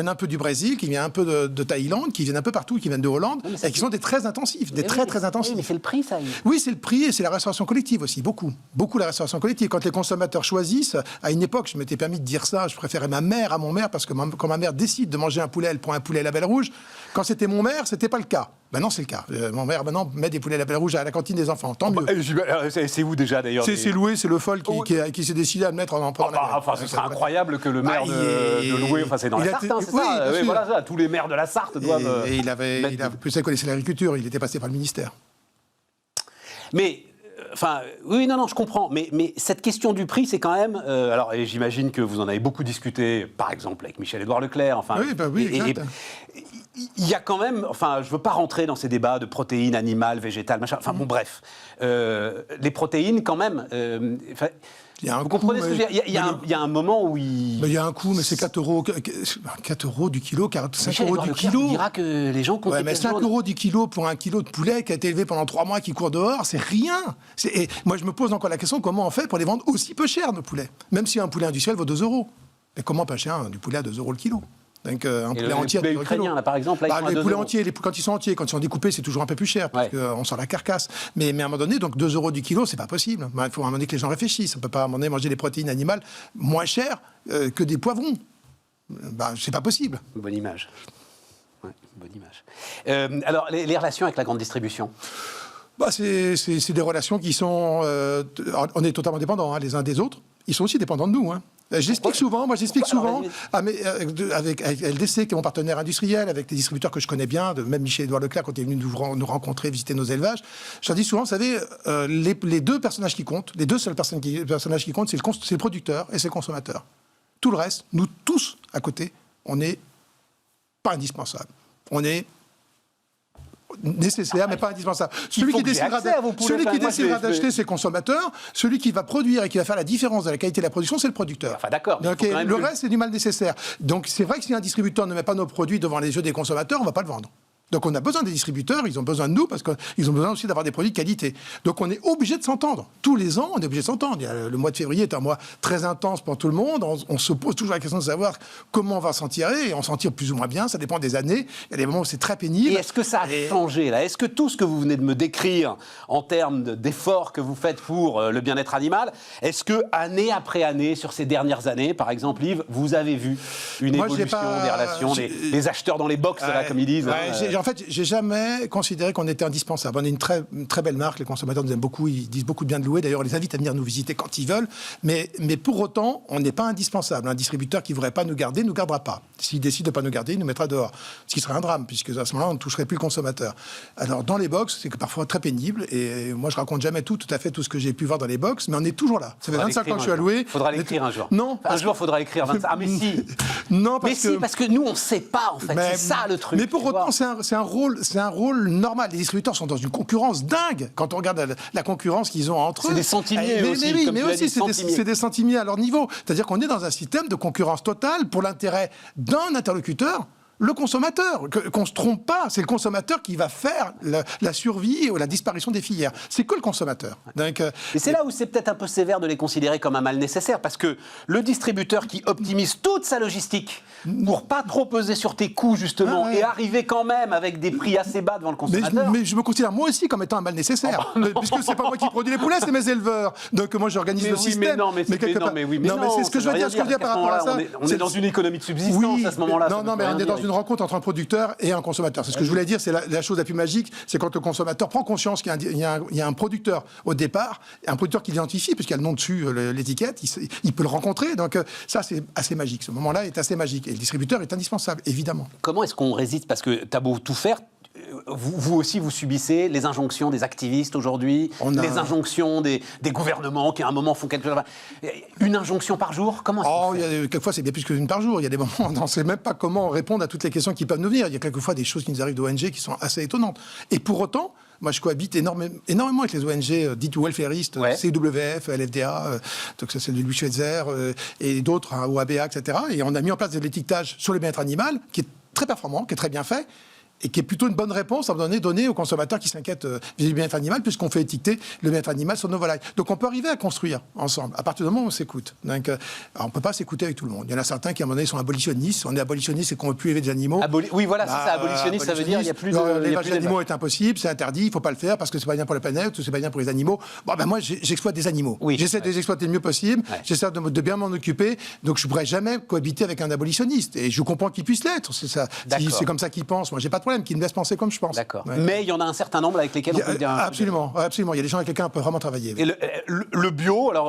un peu du Brésil, qui viennent un peu de Thaïlande, qui viennent un peu partout, qui viennent de Hollande, et qui sont des très intensifs, très intensifs. Mais c'est le prix, ça. Oui, c'est le prix et c'est la restauration collective aussi, beaucoup la restauration collective. Quand les consommateurs choisissent, à une époque, je m'étais permis de dire ça, je préférais ma mère à mon maire, parce que quand ma mère décide de manger un poulet, elle prend un poulet label rouge. Quand c'était mon maire, c'était pas le cas. Maintenant, c'est le cas. Mon maire, maintenant, met des poulets label rouge à la cantine des enfants. Tant mieux. C'est où déjà, d'ailleurs C'est Loué, c'est le Foll qui s'est décidé à le mettre en ce serait incroyable que le maire de Loué, c'est dans la Sarthe, c'est ça. Oui, voilà, tous les maires de la Sarthe doivent... Et il connaissait l'agriculture, il était passé par le ministère. Mais... je comprends. Mais cette question du prix, c'est quand même... alors, et j'imagine que vous en avez beaucoup discuté, par exemple, avec Michel-Édouard Leclerc. Exact. Il y a quand même... je ne veux pas rentrer dans ces débats de protéines animales, végétales, machin. Bref. Les protéines, quand même... vous comprenez ce que je veux dire ? Il y a un moment où il... Il y a un coût, mais c'est 4 euros du kilo, 5 euros du kilo. On dira que les gens comptent... mais 5 euros du kilo pour un kilo de poulet qui a été élevé pendant 3 mois, qui court dehors, c'est rien. Et moi, je me pose encore la question, comment on fait pour les vendre aussi peu cher, nos poulets ? Même si un poulet industriel vaut 2 euros. Et comment pas cher du poulet à 2 euros le kilo ? Donc, un poulet entier. Les ukrainiens, là, par exemple, les poulets entiers, quand ils sont entiers, quand ils sont découpés, c'est toujours un peu plus cher, parce qu'on sort la carcasse. Mais à un moment donné, donc 2 euros du kilo, c'est pas possible. Il faut à un moment donné que les gens réfléchissent. On peut pas à un moment donné manger des protéines animales moins chères que des poivrons. C'est pas possible. Bonne image. Ouais, bonne image. Alors, les relations avec la grande distribution. C'est des relations qui sont... on est totalement dépendants les uns des autres. Ils sont aussi dépendants de nous. J'explique souvent, avec LDC, qui est mon partenaire industriel, avec les distributeurs que je connais bien, même Michel-Édouard Leclerc, quand il est venu nous rencontrer, visiter nos élevages. Je leur dis souvent, vous savez, les deux personnages qui comptent, les deux seuls personnages qui comptent, c'est le producteur et c'est le consommateur. Tout le reste, nous tous, à côté, on n'est pas indispensable. On est nécessaire, mais pas indispensable. Celui qui décidera d'acheter, c'est le consommateur. Celui qui va produire et qui va faire la différence de la qualité de la production, c'est le producteur. D'accord. Donc, le reste, c'est du mal nécessaire. Donc, c'est vrai que si un distributeur ne met pas nos produits devant les yeux des consommateurs, on ne va pas le vendre. Donc on a besoin des distributeurs, ils ont besoin de nous parce qu'ils ont besoin aussi d'avoir des produits de qualité. Donc on est obligé de s'entendre. Tous les ans, on est obligé de s'entendre. Le mois de février est un mois très intense pour tout le monde. On se pose toujours la question de savoir comment on va s'en tirer. Et on s'en tire plus ou moins bien, ça dépend des années. Il y a des moments où c'est très pénible. Et est-ce que ça a changé là ? Est-ce que tout ce que vous venez de me décrire en termes d'efforts que vous faites pour le bien-être animal, est-ce que année après année, sur ces dernières années, par exemple Yves, vous avez vu une évolution des relations, des acheteurs dans les box, là, comme ils disent En fait, j'ai jamais considéré qu'on était indispensable. On est une très belle marque, les consommateurs nous aiment beaucoup, ils disent beaucoup de bien de Loué. D'ailleurs, on les invite à venir nous visiter quand ils veulent. Mais pour autant, on n'est pas indispensable. Un distributeur qui ne voudrait pas nous garder ne nous gardera pas. S'il décide de ne pas nous garder, il nous mettra dehors. Ce qui serait un drame, puisque à ce moment-là, on ne toucherait plus le consommateur. Alors, dans les box, c'est parfois très pénible. Et moi, je raconte jamais tout à fait tout ce que j'ai pu voir dans les box, mais on est toujours là. Ça fait 25 ans que je suis à Loué. Il faudra l'écrire un jour. Non. Un jour, il faudra écrire 25. Ah, mais si. Non, parce que nous, on ne sait pas, en fait. C'est ça le truc. Mais pour autant, c'est un rôle normal. Les distributeurs sont dans une concurrence dingue. Quand on regarde la concurrence qu'ils ont entre eux. C'est des centimiers aussi. Mais aussi, c'est des centimiers à leur niveau. C'est-à-dire qu'on est dans un système de concurrence totale pour l'intérêt d'un interlocuteur. le consommateur. Qu'on ne se trompe pas, c'est le consommateur qui va faire la survie ou la disparition des filières. C'est que le consommateur. Donc, et c'est là où c'est peut-être un peu sévère de les considérer comme un mal nécessaire, parce que le distributeur qui optimise toute sa logistique pour pas trop peser sur tes coûts, justement, et arriver quand même avec des prix assez bas devant le consommateur... Mais je me considère moi aussi comme étant un mal nécessaire, puisque c'est pas moi qui produis les poulets, c'est mes éleveurs. Donc moi j'organise le système. Mais c'est ce que je veux dire, par rapport à ça. On est dans une économie de subsistance à ce moment-là. Non, mais on est dans une rencontre entre un producteur et un consommateur. C'est ce que je voulais dire, c'est la chose la plus magique, c'est quand le consommateur prend conscience qu'il y a un producteur au départ, un producteur qui l'identifie, puisqu'il y a le nom dessus, l'étiquette, il peut le rencontrer. Donc ça, c'est assez magique. Ce moment-là est assez magique. Et le distributeur est indispensable, évidemment. Comment est-ce qu'on résiste? Parce que t'as beau tout faire, vous aussi, vous subissez les injonctions des activistes aujourd'hui, les injonctions des gouvernements qui, à un moment, font quelque chose. Une injonction par jour? Comment est-ce quelquefois, c'est bien plus qu'une par jour. Il y a des moments où on ne sait même pas comment répondre à toutes les questions qui peuvent nous venir. Il y a quelquefois des choses qui nous arrivent d'ONG qui sont assez étonnantes. Et pour autant, moi, je cohabite énormément avec les ONG dites welfaristes, CWF, LFDA, donc ça c'est de Louis Schweitzer, et d'autres, ou ABA, etc. Et on a mis en place de l'étiquetage sur le bien-être animal, qui est très performant, qui est très bien fait, et qui est plutôt une bonne réponse à un moment donné aux consommateurs qui s'inquiètent vis-à-vis du bien-être animal, puisqu'on fait étiqueter le bien-être animal sur nos volailles. Donc on peut arriver à construire ensemble, à partir du moment où on s'écoute. Donc, on ne peut pas s'écouter avec tout le monde. Il y en a certains qui, à un moment donné, sont abolitionnistes. On est abolitionniste, c'est qu'on ne veut plus élever des animaux. Oui, voilà, c'est ça, abolitionniste, ça veut dire qu'il n'y a plus de... L'élevage d'animaux est impossible, c'est interdit, il ne faut pas le faire parce que ce n'est pas bien pour la planète, ou c'est pas bien pour les animaux. Moi, j'exploite des animaux. J'essaie de les exploiter le mieux possible, j'essaie de bien m'en occuper, donc je ne pourrais jamais cohabiter avec un abolitionniste. Et je comprends qu'il puisse l'être, c'est comme ça qu'il pense. Moi, j'ai pas de problème, qu'il me laisse penser comme je pense. D'accord. Ouais. Mais il y en a un certain nombre avec lesquels on peut dire... Absolument. Il y a des gens avec lesquels on peut vraiment travailler. Et le bio, alors...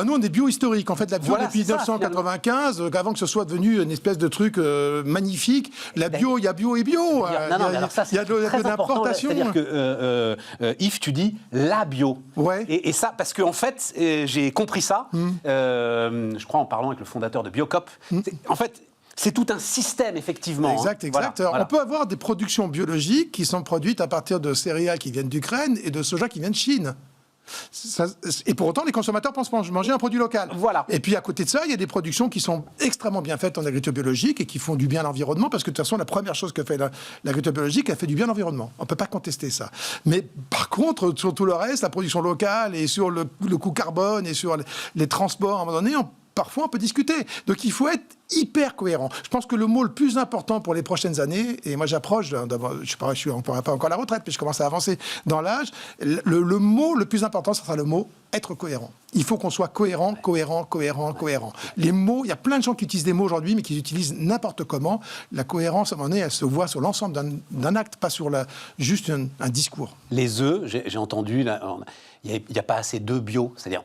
nous, on est bio historique. En fait, la bio depuis 1995, avant que ce soit devenu une espèce de truc magnifique, la bio, il y a bio et bio. Il y a de l'importation. C'est-à-dire que, Yves, tu dis la bio. Ouais. Et ça, parce qu'en fait, j'ai compris ça, je crois en parlant avec le fondateur de Biocop. En fait... C'est tout un système, effectivement. Exact. Voilà. On peut avoir des productions biologiques qui sont produites à partir de céréales qui viennent d'Ukraine et de soja qui viennent de Chine. Et pour autant, les consommateurs pensent manger un produit local. Voilà. Et puis, à côté de ça, il y a des productions qui sont extrêmement bien faites en agriculture biologique et qui font du bien à l'environnement, parce que de toute façon, la première chose que fait l'agriculture biologique, elle fait du bien à l'environnement. On ne peut pas contester ça. Mais par contre, sur tout le reste, la production locale et sur le coût carbone et sur les transports, à un moment donné, parfois, on peut discuter. Donc, il faut être hyper cohérent. Je pense que le mot le plus important pour les prochaines années, et moi j'approche, je suis pas encore à la retraite, mais je commence à avancer dans l'âge, le mot le plus important, ce sera le mot être cohérent. Il faut qu'on soit cohérent. Les mots, il y a plein de gens qui utilisent des mots aujourd'hui, mais qui les utilisent n'importe comment. La cohérence, à un moment donné, elle se voit sur l'ensemble d'un acte, pas sur juste un discours. Les œufs, j'ai entendu, il n'y a pas assez d'œufs bio. C'est-à-dire,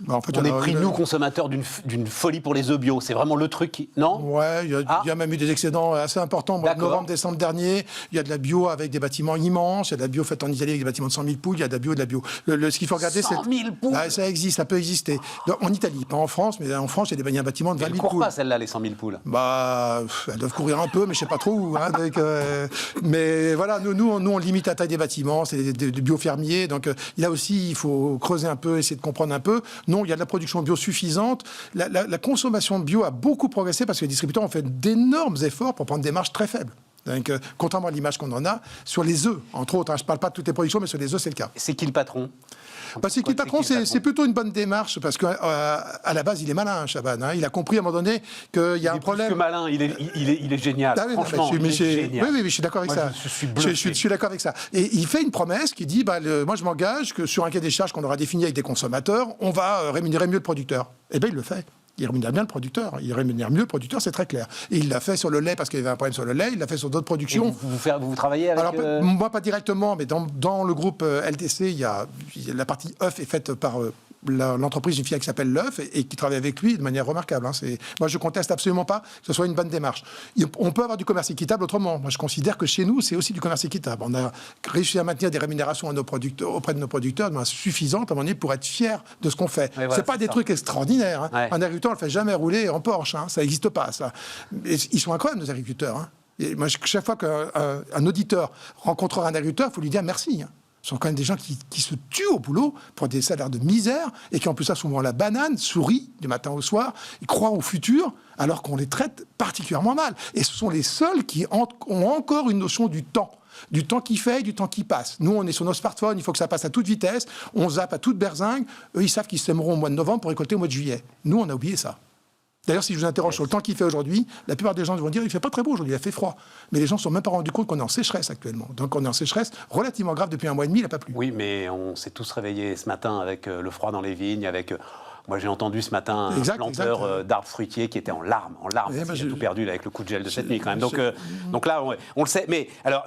on est pris, nous, consommateurs, d'une folie pour les œufs bio. C'est vraiment le truc qui... Non ? Ouais, il y a même eu des excédents assez importants. Novembre, décembre dernier, il y a de la bio avec des bâtiments immenses, il y a de la bio faite en Italie avec des bâtiments de 100 000 poules, il y a de la bio et de la bio. Ce qu'il faut regarder, c'est... 100 000 poules ? Ça existe, ça peut exister. En Italie, pas en France, mais en France, il y a un bâtiment de 20 000 poules. Elles ne courent pas, celles-là, les 100 000 poules ? Elles doivent courir un peu, mais je ne sais pas trop où. Mais voilà, nous, on limite la taille des bâtiments, c'est des bio-fermiers. Donc là aussi, il faut creuser un peu, essayer de comprendre un peu. Non, il y a de la production bio suffisante. La consommation de bio a beaucoup progressé parce que les distributeurs ont fait d'énormes efforts pour prendre des marges très faibles. Donc, contrairement à l'image qu'on en a, sur les œufs, entre autres, je ne parle pas de toutes les productions, mais sur les œufs, c'est le cas. C'est qui le patron ? C'est qui le patron ? C'est plutôt une bonne démarche, parce qu'à la base, il est malin, Chaban. Il a compris à un moment donné qu'il y a un problème. Il est plus que malin, il est génial. Franchement, il est génial. Oui, je suis d'accord avec ça. Je suis d'accord avec ça. Et il fait une promesse qui dit, moi, je m'engage que sur un cahier des charges qu'on aura défini avec des consommateurs, on va rémunérer mieux le producteur. Eh bien, il le fait. Il rémunère bien le producteur. Il rémunère mieux le producteur, c'est très clair. Et il l'a fait sur le lait parce qu'il y avait un problème sur le lait. Il l'a fait sur d'autres productions. Et vous travaillez avec... Alors, moi, pas directement, mais dans le groupe LTC, la partie œuf est faite par l'entreprise d'une fille qui s'appelle L'œuf et qui travaille avec lui de manière remarquable. Moi, je conteste absolument pas que ce soit une bonne démarche. On peut avoir du commerce équitable autrement. Moi, je considère que chez nous, c'est aussi du commerce équitable. On a réussi à maintenir des rémunérations auprès de nos producteurs suffisantes à un moment donné pour être fiers de ce qu'on fait. Ouais, voilà, c'est pas des trucs extraordinaires. Ouais. Un agriculteur ne le fait jamais rouler en Porsche. Ça n'existe pas, ça. Et ils sont incroyables, nos agriculteurs. Et moi, chaque fois qu'un auditeur rencontrera un agriculteur, il faut lui dire merci. Ce sont quand même des gens qui se tuent au boulot pour des salaires de misère et qui en plus ça souvent la banane, sourient du matin au soir, ils croient au futur alors qu'on les traite particulièrement mal. Et ce sont les seuls qui ont encore une notion du temps qui fait et du temps qui passe. Nous, on est sur nos smartphones, il faut que ça passe à toute vitesse, on zappe à toute berzingue. Eux, ils savent qu'ils sèmeront au mois de novembre pour récolter au mois de juillet. Nous, on a oublié ça. D'ailleurs, si je vous interroge sur le temps qu'il fait aujourd'hui, la plupart des gens vont dire il ne fait pas très beau aujourd'hui, il a fait froid. Mais les gens ne se sont même pas rendus compte qu'on est en sécheresse actuellement. Donc on est en sécheresse relativement grave depuis un mois et demi, il n'a pas plu. Oui, mais on s'est tous réveillés ce matin avec le froid dans les vignes, avec... Moi, j'ai entendu ce matin un planteur d'arbres fruitiers qui était en larmes. Parce qu'il a tout perdu là, avec le coup de gel de cette nuit quand même. Donc là, on le sait. Mais alors,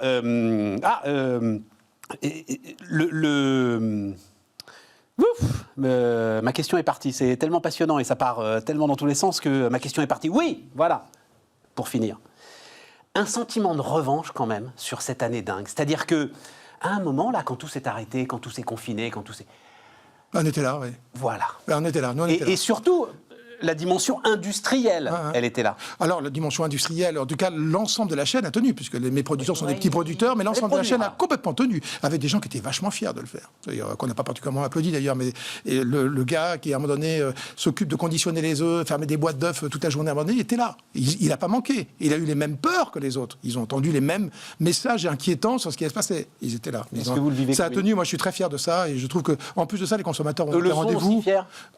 ma question est partie. C'est tellement passionnant et ça part tellement dans tous les sens que ma question est partie. Oui, voilà, pour finir. Un sentiment de revanche quand même sur cette année dingue. C'est-à-dire qu'à un moment, là, quand tout s'est arrêté, quand tout s'est confiné, quand tout s'est... On était là, oui. Voilà. On était là. Nous, on était là. Et surtout, la dimension industrielle, elle était là. Alors, la dimension industrielle, en tout cas, l'ensemble de la chaîne a tenu, puisque mes producteurs sont des petits producteurs, mais l'ensemble de la chaîne a complètement tenu, avec des gens qui étaient vachement fiers de le faire. D'ailleurs, qu'on n'a pas particulièrement applaudi, d'ailleurs, mais le gars qui, à un moment donné, s'occupe de conditionner les œufs, fermer des boîtes d'œufs toute la journée, à un moment donné, il était là. Il n'a pas manqué. Il a eu les mêmes peurs que les autres. Ils ont entendu les mêmes messages inquiétants sur ce qui allait se passer. Ils étaient là. Est-ce que vous le vivez ça a tenu, moi je suis très fier de ça, et je trouve qu'en plus de ça, les consommateurs ont des rendez-vous.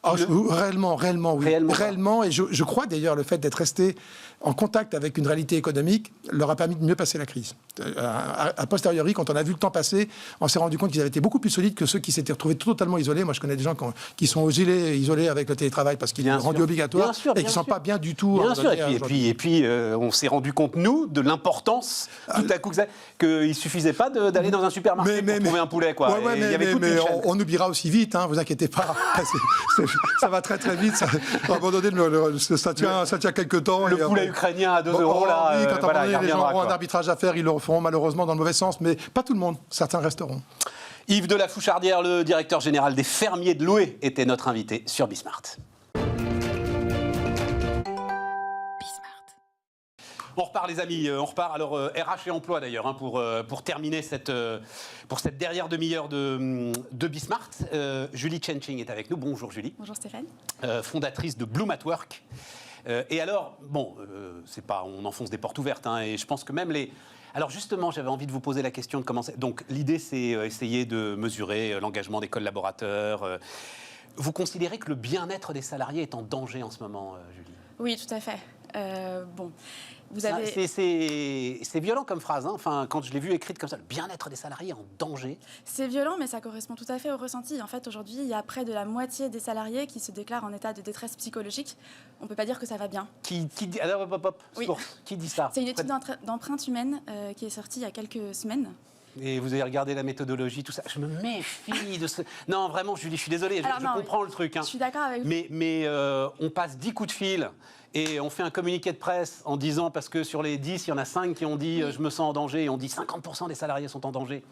Réellement, oui. Réellement, et je crois d'ailleurs le fait d'être resté en contact avec une réalité économique leur a permis de mieux passer la crise. A posteriori, quand on a vu le temps passer, on s'est rendu compte qu'ils avaient été beaucoup plus solides que ceux qui s'étaient retrouvés totalement isolés. Moi, je connais des gens qui sont isolés avec le télétravail parce qu'il est rendu obligatoire et qui ne sont pas bien du tout. Bien sûr, et puis on s'est rendu compte, nous, de l'importance, tout à coup, qu'il ne suffisait pas d'aller dans un supermarché pour trouver un poulet. Quoi. Mais on oubliera aussi vite, hein, vous inquiétez pas. Ça va très très vite. À un moment donné, ça tient quelques temps. Le poulet ukrainien à 2 euros, là, oui, quand les gens auront un arbitrage à faire, ils le feront malheureusement dans le mauvais sens, mais pas tout le monde, certains resteront. Yves de la Fouchardière, le directeur général des fermiers de Loué, était notre invité sur Bismart. On repart les amis, on repart. Alors RH et emploi d'ailleurs, hein, pour terminer cette dernière demi-heure de Bismart. Julie Chenching est avec nous. Bonjour Julie. Bonjour Stéphane. Fondatrice de Bloom at Work. Et alors, bon, c'est pas, on enfonce des portes ouvertes, hein, et je pense que même les... Alors justement, j'avais envie de vous poser la question de commencer. Donc l'idée, c'est essayer de mesurer l'engagement des collaborateurs. Vous considérez que le bien-être des salariés est en danger en ce moment, Julie ? Oui, tout à fait. Bon, vous avez... C'est violent comme phrase, hein. Enfin, quand je l'ai vu écrite comme ça, le bien-être des salariés en danger. C'est violent, mais ça correspond tout à fait au ressenti. En fait, aujourd'hui, il y a près de la moitié des salariés qui se déclarent en état de détresse psychologique. On ne peut pas dire que ça va bien. Qui dit... Alors, oui. Qui dit ça ? C'est une étude d'empreinte humaine qui est sortie il y a quelques semaines. Et vous avez regardé la méthodologie, tout ça. Je me méfie de ce... Non, vraiment, Julie, je suis désolé, je comprends le truc. Hein. Je suis d'accord avec vous. Mais on passe 10 coups de fil et on fait un communiqué de presse en disant, parce que sur les 10, il y en a 5 qui ont dit je me sens en danger, et on dit 50% des salariés sont en danger.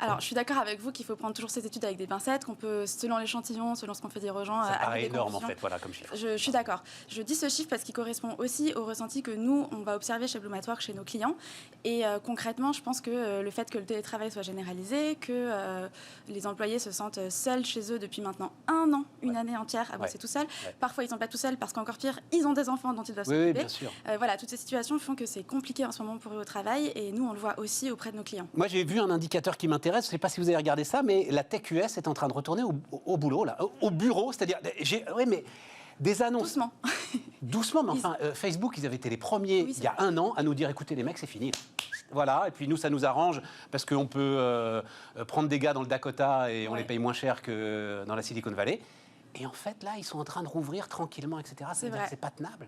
Alors, je suis d'accord avec vous qu'il faut prendre toujours ces études avec des pincettes, qu'on peut, selon l'échantillon, selon ce qu'on fait dire aux gens... Ça paraît énorme, en fait, voilà, comme chiffre. Je suis d'accord. Je dis ce chiffre parce qu'il correspond aussi au ressenti que nous, on va observer chez Bloom at Work, chez nos clients. Et concrètement, je pense que le fait que le télétravail soit généralisé, que les employés se sentent seuls chez eux depuis maintenant 1 an, une année entière à bosser tout seul. Parfois, ils ne sont pas tout seuls parce qu'encore pire, ils ont des enfants dont ils doivent s'occuper. Oui, bien sûr. Voilà, toutes ces situations font que c'est compliqué en ce moment pour eux au travail. Et nous, on le voit aussi auprès de nos clients. Moi, j'ai vu un indicateur qui m'intéresse. Je ne sais pas si vous avez regardé ça, mais la Tech US est en train de retourner au boulot, là, au bureau, c'est-à-dire, oui, mais des annonces. Doucement. Doucement, mais enfin, Facebook, ils avaient été les premiers, il y a 1 an, à nous dire, écoutez, les mecs, c'est fini. Voilà, et puis nous, ça nous arrange, parce qu'on peut prendre des gars dans le Dakota et on les paye moins cher que dans la Silicon Valley. Et en fait, là, ils sont en train de rouvrir tranquillement, etc. C'est pas tenable.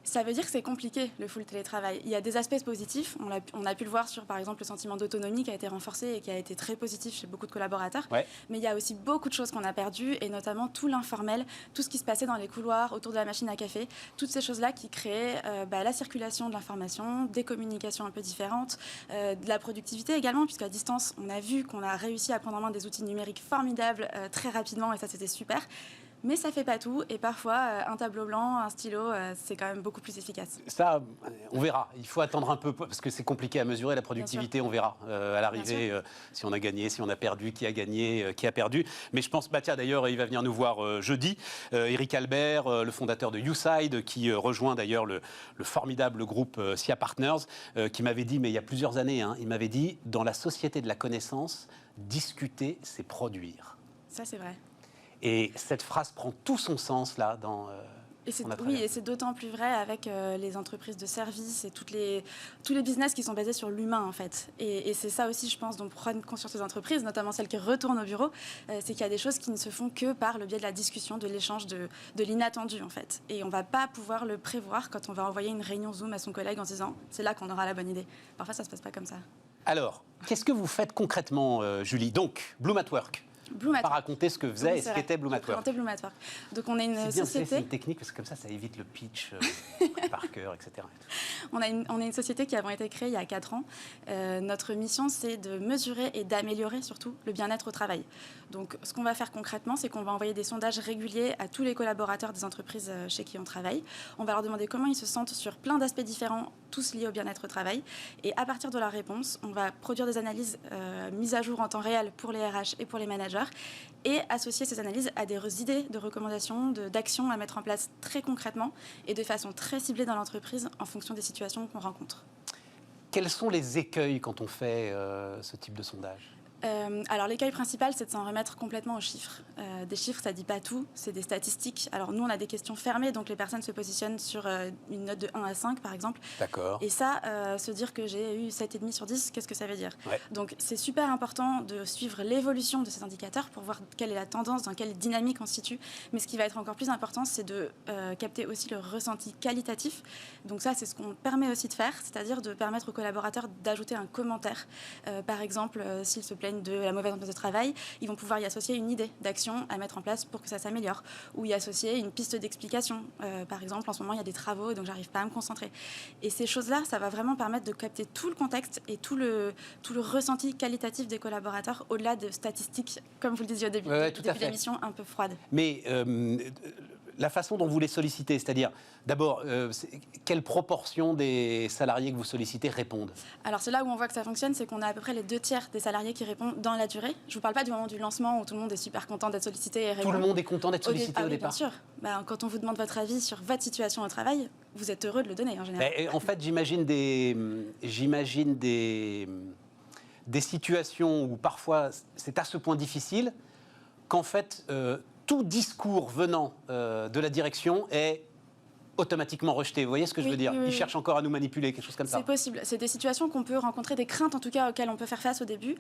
Ça veut dire que c'est compliqué, le full télétravail. Il y a des aspects positifs. On a pu le voir sur, par exemple, le sentiment d'autonomie qui a été renforcé et qui a été très positif chez beaucoup de collaborateurs. Ouais. Mais il y a aussi beaucoup de choses qu'on a perdues, et notamment tout l'informel, tout ce qui se passait dans les couloirs, autour de la machine à café, toutes ces choses-là qui créaient la circulation de l'information, des communications un peu différentes, de la productivité également, puisqu'à distance, on a vu qu'on a réussi à prendre en main des outils numériques formidables très rapidement, et ça, c'était super. Mais ça fait pas tout, et parfois un tableau blanc, un stylo, c'est quand même beaucoup plus efficace. Ça, on verra. Il faut attendre un peu, parce que c'est compliqué à mesurer la productivité, on verra à l'arrivée si on a gagné, si on a perdu, qui a gagné, qui a perdu. Mais je pense, tiens, d'ailleurs, il va venir nous voir jeudi, Eric Albert, le fondateur de YouSide, qui rejoint d'ailleurs le formidable groupe SIA Partners, qui m'avait dit, mais il y a plusieurs années, il m'avait dit, dans la société de la connaissance, discuter, c'est produire. Ça, c'est vrai. Et cette phrase prend tout son sens là dans... et c'est d'autant plus vrai avec les entreprises de services et tous les business qui sont basés sur l'humain, en fait. Et c'est ça aussi, je pense, dont prennent conscience les entreprises, notamment celles qui retournent au bureau, c'est qu'il y a des choses qui ne se font que par le biais de la discussion, de l'échange, de l'inattendu, en fait. Et on ne va pas pouvoir le prévoir quand on va envoyer une réunion Zoom à son collègue en se disant « c'est là qu'on aura la bonne idée ». Parfois, ça ne se passe pas comme ça. Alors, qu'est-ce que vous faites concrètement, Julie? Donc, Bloom at Work. Pas raconter ce que faisait et ce qu'était Bloom at Work. Donc on est une société. C'est une technique parce que comme ça évite le pitch par cœur, etc. On est une société qui a été créée il y a 4 ans. Notre mission, c'est de mesurer et d'améliorer surtout le bien-être au travail. Donc ce qu'on va faire concrètement, c'est qu'on va envoyer des sondages réguliers à tous les collaborateurs des entreprises chez qui on travaille. On va leur demander comment ils se sentent sur plein d'aspects différents, tous liés au bien-être au travail. Et à partir de la réponse, on va produire des analyses mises à jour en temps réel pour les RH et pour les managers, et associer ces analyses à des idées de recommandations, d'actions à mettre en place très concrètement et de façon très ciblée dans l'entreprise en fonction des situations qu'on rencontre. Quels sont les écueils quand on fait ce type de sondage ? Alors l'écueil principal, c'est de s'en remettre complètement aux chiffres. Des chiffres, ça ne dit pas tout, c'est des statistiques. Alors nous, on a des questions fermées, donc les personnes se positionnent sur une note de 1 à 5, par exemple. D'accord. Et ça, se dire que j'ai eu 7,5 sur 10, qu'est-ce que ça veut dire ? Donc c'est super important de suivre l'évolution de ces indicateurs pour voir quelle est la tendance, dans quelle dynamique on se situe. Mais ce qui va être encore plus important, c'est de capter aussi le ressenti qualitatif. Donc ça, c'est ce qu'on permet aussi de faire, c'est-à-dire de permettre aux collaborateurs d'ajouter un commentaire. Par exemple, s'ils se plaignent de la mauvaise ambiance de travail, ils vont pouvoir y associer une idée d'action à mettre en place pour que ça s'améliore, ou y associer une piste d'explication. Par exemple, en ce moment, il y a des travaux, donc j'arrive pas à me concentrer. Et ces choses-là, ça va vraiment permettre de capter tout le contexte et tout le ressenti qualitatif des collaborateurs, au-delà de statistiques, comme vous le disiez au début, depuis l'émission, un peu froide. Mais la façon dont vous les sollicitez, c'est-à-dire, d'abord, quelle proportion des salariés que vous sollicitez répondent ? Alors, c'est là où on voit que ça fonctionne, c'est qu'on a à peu près les 2/3 des salariés qui répondent dans la durée. Je ne vous parle pas du moment du lancement où tout le monde est super content d'être sollicité et répond. Tout le monde est content d'être sollicité au départ. Bien sûr. Quand on vous demande votre avis sur votre situation au travail, vous êtes heureux de le donner en général. En fait, j'imagine des situations où parfois c'est à ce point difficile qu'en fait, tout discours venant de la direction est automatiquement rejeté. Vous voyez ce que je veux dire ? Ils cherchent encore à nous manipuler, quelque chose comme ça. C'est possible. C'est des situations qu'on peut rencontrer, des craintes en tout cas auxquelles on peut faire face au début.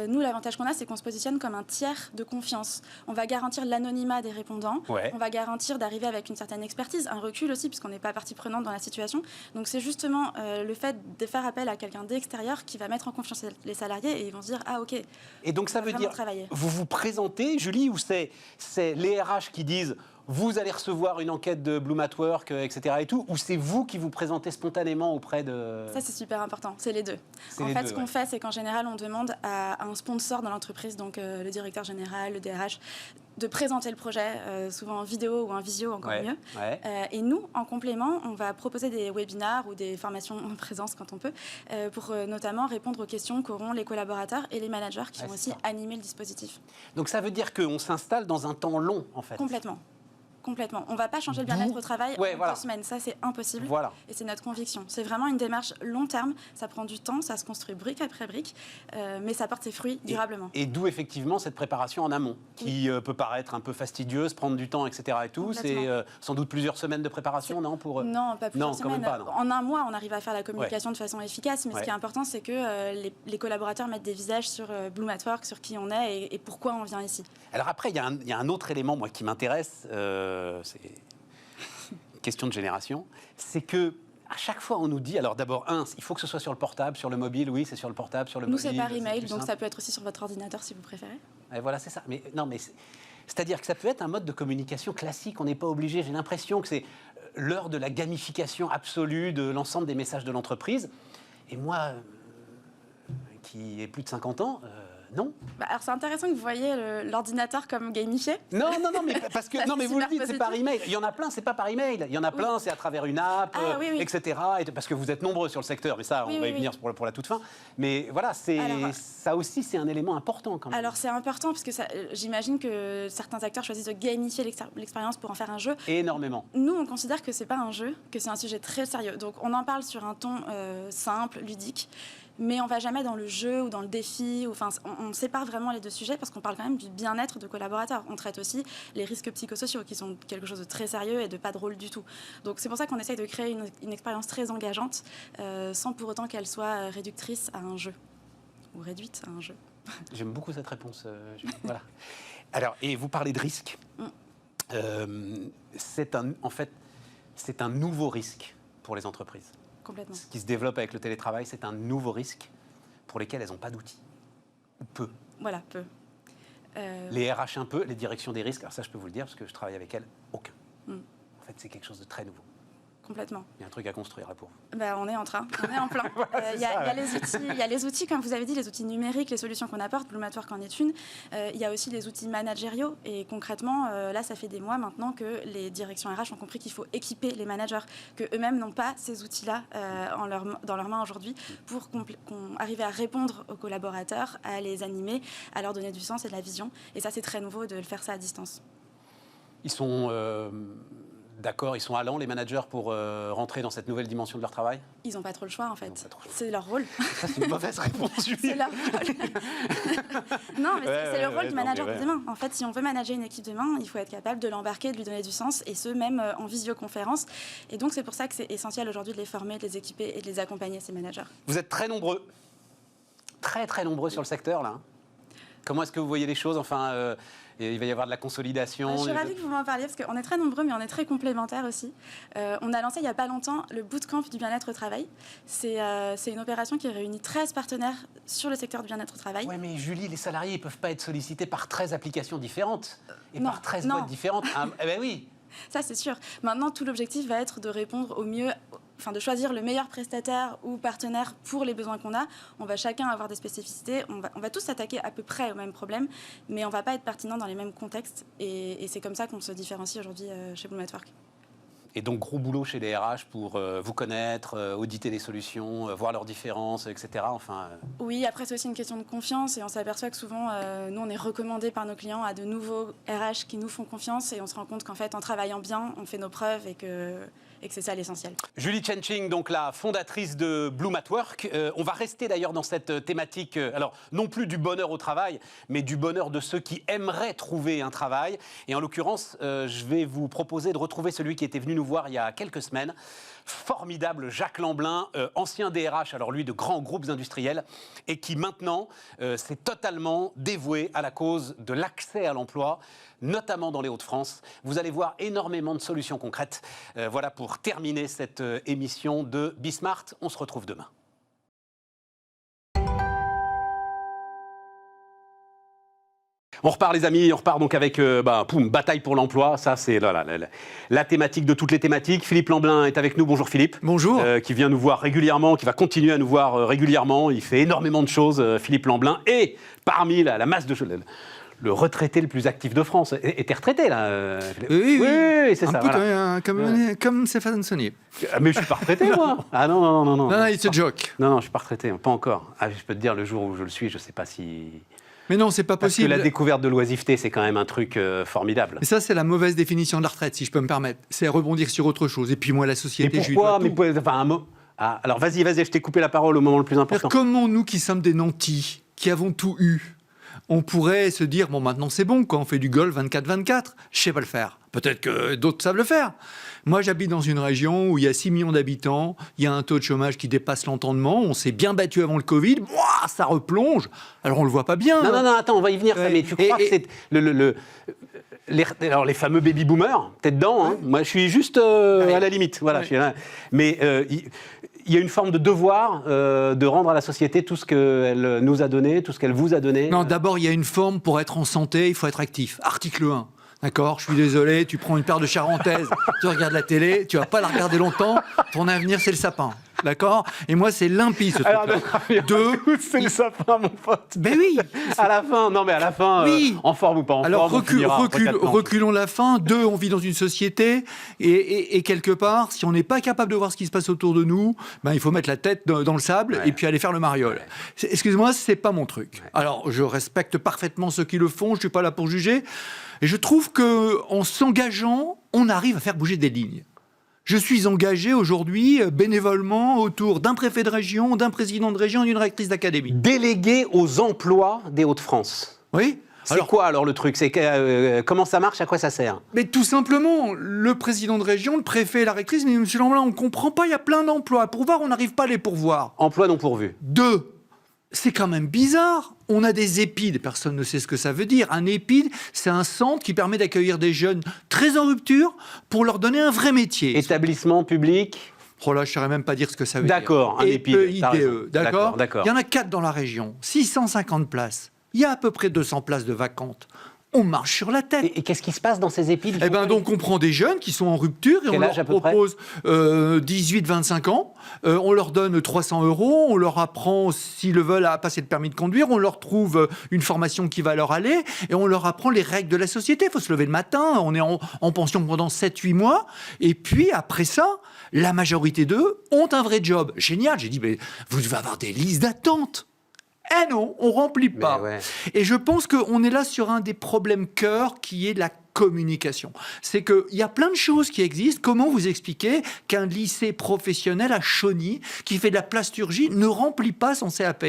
Nous, l'avantage qu'on a, c'est qu'on se positionne comme un tiers de confiance. On va garantir l'anonymat des répondants. On va garantir d'arriver avec une certaine expertise, un recul aussi, puisqu'on n'est pas partie prenante dans la situation. Donc c'est justement le fait de faire appel à quelqu'un d'extérieur qui va mettre en confiance les salariés et ils vont se dire « Ah ok ». Et donc ça veut dire, vous vous présentez, Julie, ou c'est les RH qui disent « Vous allez recevoir une enquête de Bloom at Work, etc. et tout », ou c'est vous qui vous présentez spontanément auprès de... Ça, c'est super important. C'est les deux. En fait, ce qu'on fait, c'est qu'en général, on demande à un sponsor dans l'entreprise, donc le directeur général, le DRH, de présenter le projet, souvent en vidéo ou en visio, encore mieux. Et nous, en complément, on va proposer des webinars ou des formations en présence quand on peut, pour notamment répondre aux questions qu'auront les collaborateurs et les managers qui vont aussi animer le dispositif. Donc ça veut dire qu'on s'installe dans un temps long, en fait. Complètement. On ne va pas changer le bien-être au travail en 2 semaines. Ça, c'est impossible. Et c'est notre conviction. C'est vraiment une démarche long terme. Ça prend du temps, ça se construit brique après brique, mais ça porte ses fruits durablement. Et d'où effectivement cette préparation en amont, qui peut paraître un peu fastidieuse, prendre du temps, etc. et tout. C'est sans doute plusieurs semaines de préparation, non Non, pas plusieurs semaines. Quand même pas, non. En 1 mois, on arrive à faire la communication de façon efficace, mais ce qui est important, c'est que les collaborateurs mettent des visages sur Bloom at Work, sur qui on est et pourquoi on vient ici. Alors après, il y a un autre élément, moi, qui m'intéresse. C'est une question de génération, c'est que à chaque fois on nous dit, alors d'abord il faut que ce soit sur le portable, sur le mobile, oui c'est sur le portable, sur le mobile. Nous c'est par email, donc ça peut être aussi sur votre ordinateur si vous préférez. Et voilà, c'est ça. Mais non, mais c'est-à-dire que ça peut être un mode de communication classique, on n'est pas obligé, j'ai l'impression que c'est l'heure de la gamification absolue de l'ensemble des messages de l'entreprise. Et moi, qui ai plus de 50 ans, Non. Alors c'est intéressant que vous voyez l'ordinateur comme gamifié. Non, mais parce que non, mais vous le dites, c'est par email. Il y en a plein, c'est pas par email. Il y en a plein, c'est à travers une app, oui. etc. Et parce que vous êtes nombreux sur le secteur, mais ça, on va y venir pour la toute fin. Mais voilà, ça aussi, c'est un élément important quand même. Alors c'est important parce que j'imagine que certains acteurs choisissent de gamifier l'expérience pour en faire un jeu. Énormément. Nous, on considère que c'est pas un jeu, que c'est un sujet très sérieux. Donc on en parle sur un ton simple, ludique. Mais on ne va jamais dans le jeu ou dans le défi. On sépare vraiment les deux sujets parce qu'on parle quand même du bien-être de collaborateurs. On traite aussi les risques psychosociaux qui sont quelque chose de très sérieux et de pas drôle du tout. Donc c'est pour ça qu'on essaye de créer une expérience très engageante sans pour autant qu'elle soit réductrice à un jeu ou réduite à un jeu. J'aime beaucoup cette réponse. Voilà. Alors, et vous parlez de risque. C'est un nouveau risque pour les entreprises. Complètement. Ce qui se développe avec le télétravail, c'est un nouveau risque pour lesquels elles n'ont pas d'outils. Ou peu. Voilà, peu. Les RH un peu, les directions des risques, alors ça je peux vous le dire parce que je travaille avec elles, aucun. En fait, c'est quelque chose de très nouveau. Il y a un truc à construire là pour vous. On est en train, on est en plein. Il y a les outils, comme vous avez dit, les outils numériques, les solutions qu'on apporte, Blumatwork en est une. Il y a aussi les outils managériaux. Et concrètement, là, ça fait des mois maintenant que les directions RH ont compris qu'il faut équiper les managers, qu'eux-mêmes n'ont pas ces outils-là dans leurs mains aujourd'hui pour qu'on arrive à répondre aux collaborateurs, à les animer, à leur donner du sens et de la vision. Et ça, c'est très nouveau de le faire ça à distance. Ils sont... D'accord, ils sont allants, les managers, pour rentrer dans cette nouvelle dimension de leur travail? Ils n'ont pas trop le choix, en fait. C'est leur rôle. Ça, c'est une mauvaise réponse, Julie. C'est leur rôle. Non, mais c'est le rôle du manager de demain. En fait, si on veut manager une équipe demain, il faut être capable de l'embarquer, de lui donner du sens, et ce, même en visioconférence. Et donc, c'est pour ça que c'est essentiel aujourd'hui de les former, de les équiper et de les accompagner, ces managers. Vous êtes très nombreux. Très, très nombreux sur le secteur, là. Comment est-ce que vous voyez les choses? Enfin... il va y avoir de la consolidation. Je suis ravie que vous m'en parliez parce qu'on est très nombreux, mais on est très complémentaires aussi. On a lancé il n'y a pas longtemps le Bootcamp du bien-être au travail. C'est une opération qui réunit 13 partenaires sur le secteur du bien-être au travail. Oui, mais Julie, les salariés ne peuvent pas être sollicités par 13 applications différentes et par 13 boîtes différentes. Ah, eh ben oui. Ça, c'est sûr. Maintenant, tout l'objectif va être de répondre au mieux, de choisir le meilleur prestataire ou partenaire pour les besoins qu'on a. On va chacun avoir des spécificités. On va tous s'attaquer à peu près au même problème, mais on ne va pas être pertinent dans les mêmes contextes. Et c'est comme ça qu'on se différencie aujourd'hui chez Blumatwork. Et donc, gros boulot chez les RH pour vous connaître, auditer les solutions, voir leurs différences, etc. Enfin, Oui, après, c'est aussi une question de confiance. Et on s'aperçoit que souvent, nous, on est recommandé par nos clients à de nouveaux RH qui nous font confiance. Et on se rend compte qu'en fait, en travaillant bien, on fait nos preuves et que c'est ça l'essentiel. Julie Chen-Ching, donc la fondatrice de Blumatwork. On va rester d'ailleurs dans cette thématique, alors non plus du bonheur au travail, mais du bonheur de ceux qui aimeraient trouver un travail. Et en l'occurrence, je vais vous proposer de retrouver celui qui était venu nous voir il y a quelques semaines. Formidable Jacques Lamblin, ancien DRH, alors lui de grands groupes industriels, et qui maintenant s'est totalement dévoué à la cause de l'accès à l'emploi, notamment dans les Hauts-de-France. Vous allez voir énormément de solutions concrètes. Voilà pour terminer cette émission de Bismart. On se retrouve demain. On repart les amis, on repart donc avec bataille pour l'emploi, ça c'est la thématique de toutes les thématiques. Philippe Lamblin est avec nous, bonjour Philippe. Bonjour. Qui vient nous voir régulièrement, qui va continuer à nous voir régulièrement, il fait énormément de choses, Philippe Lamblin, et parmi la masse de choses, le retraité le plus actif de France. Et t'es retraité là Oui, c'est ça. Voilà. Comme Stéphane Saunier. Mais je suis pas retraité moi. Ah non. Non, it's a joke. Non, je suis pas retraité, pas encore. Je peux te dire, le jour où je le suis, je sais pas si... Mais non, c'est pas possible. Parce que la découverte de l'oisiveté, c'est quand même un truc formidable. Mais ça, c'est la mauvaise définition de la retraite, si je peux me permettre. C'est rebondir sur autre chose. Et puis moi, la société, je lui dois tout. Un mot. Alors vas-y, je t'ai coupé la parole au moment le plus important. Comment nous, qui sommes des nantis, qui avons tout eu, on pourrait se dire, bon, maintenant c'est bon, quand on fait du golf 24-24, je sais pas le faire. Peut-être que d'autres savent le faire. Moi, j'habite dans une région où il y a 6 millions d'habitants, il y a un taux de chômage qui dépasse l'entendement, on s'est bien battu avant le Covid, ça replonge, alors on le voit pas bien. Non, attends, on va y venir, mais tu crois que c'est les fameux baby-boomers, t'es dedans, hein. Moi je suis juste à la limite, voilà. Mais il y a une forme de devoir de rendre à la société tout ce qu'elle nous a donné, tout ce qu'elle vous a donné. Non, d'abord, il y a une forme pour être en santé, il faut être actif. Article 1. D'accord, je suis désolé, tu prends une paire de charentaises, tu regardes la télé, tu vas pas la regarder longtemps, ton avenir c'est le sapin. D'accord? Et moi, c'est limpide, ce truc-là. C'est le sapin, mon pote. Ben oui. À la fin, non mais à la fin, Oui. en forme ou pas en Alors, forme, on finira entre quatre planches. reculons la fin. 2, on vit dans une société. Et quelque part, si on n'est pas capable de voir ce qui se passe autour de nous, ben, il faut mettre la tête dans le sable et puis aller faire le mariole. Excuse-moi, c'est pas mon truc. Alors, je respecte parfaitement ceux qui le font. Je suis pas là pour juger. Et je trouve qu'en s'engageant, on arrive à faire bouger des lignes. Je suis engagé aujourd'hui bénévolement autour d'un préfet de région, d'un président de région et d'une rectrice d'académie. Délégué aux emplois des Hauts-de-France. Oui. C'est quoi alors le truc? C'est comment ça marche? À quoi ça sert? Mais tout simplement, le président de région, le préfet et la rectrice, mais monsieur Lamblin, on ne comprend pas, il y a plein d'emplois à pourvoir, on n'arrive pas à les pourvoir. Emploi non pourvu. 2, c'est quand même bizarre. On a des EPID, personne ne sait ce que ça veut dire. Un EPID, c'est un centre qui permet d'accueillir des jeunes très en rupture pour leur donner un vrai métier. Établissement public. Oh là, je ne saurais même pas dire ce que ça veut dire. D'accord, un EPID. D'accord. D'accord. Il y en a 4 dans la région, 650 places. Il y a à peu près 200 places de vacantes. On marche sur la tête. Et qu'est-ce qui se passe dans ces EPID? Eh ben donc on prend des jeunes qui sont en rupture et Quel on âge, à leur peu propose 18-25 ans, on leur donne 300 €, on leur apprend, s'ils le veulent, à passer le permis de conduire, on leur trouve une formation qui va leur aller et on leur apprend les règles de la société. Il faut se lever le matin, on est en pension pendant 7-8 mois et puis après ça, la majorité d'eux ont un vrai job. Génial, j'ai dit, mais vous devez avoir des listes d'attente. Eh non, on remplit pas. Ouais. Et je pense qu'on est là sur un des problèmes cœur qui est la communication. C'est qu'il y a plein de choses qui existent. Comment vous expliquer qu'un lycée professionnel à Chauny, qui fait de la plasturgie, ne remplit pas son CAP?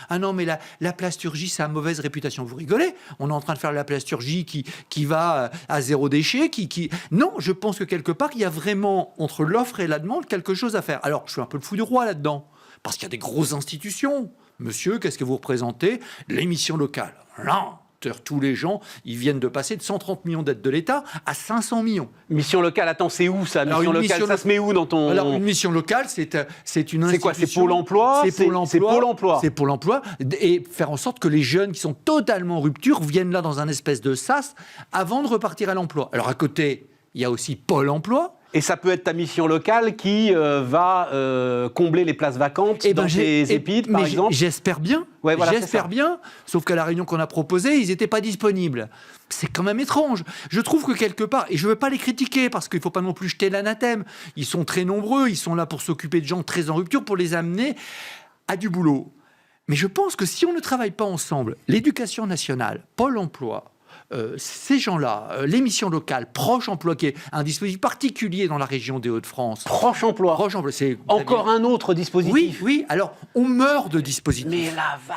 Ah non, mais la plasturgie, ça a mauvaise réputation. Vous rigolez? On est en train de faire de la plasturgie qui va à zéro déchet. Non, je pense que quelque part, il y a vraiment, entre l'offre et la demande, quelque chose à faire. Alors, je suis un peu le fou du roi là-dedans, parce qu'il y a des grosses institutions. Monsieur, qu'est-ce que vous représentez? L'émission locale. Non, tous les gens, ils viennent de passer de 130 millions d'aides de l'État à 500 millions. Mission locale, attends, c'est où ça? Mission locale, ça se met où dans ton... Alors, une mission locale, c'est une institution... C'est quoi? C'est Pôle emploi? C'est Pôle emploi. C'est Pôle emploi. Et faire en sorte que les jeunes qui sont totalement en rupture viennent là dans un espèce de sas avant de repartir à l'emploi. Alors, à côté, il y a aussi Pôle emploi. Et ça peut être ta mission locale qui va combler les places vacantes dans tes EPID, par exemple? J'espère bien. Ouais, voilà, j'espère bien. Sauf qu'à la réunion qu'on a proposée, ils n'étaient pas disponibles. C'est quand même étrange. Je trouve que quelque part, et je ne veux pas les critiquer parce qu'il ne faut pas non plus jeter l'anathème. Ils sont très nombreux, ils sont là pour s'occuper de gens très en rupture, pour les amener à du boulot. Mais je pense que si on ne travaille pas ensemble, l'éducation nationale, Pôle emploi, ces gens-là, les missions locales, Proche Emploi, qui est un dispositif particulier dans la région des Hauts-de-France. Proche Emploi. C'est encore un autre dispositif. Oui. Alors, on meurt de dispositifs. Mais là va.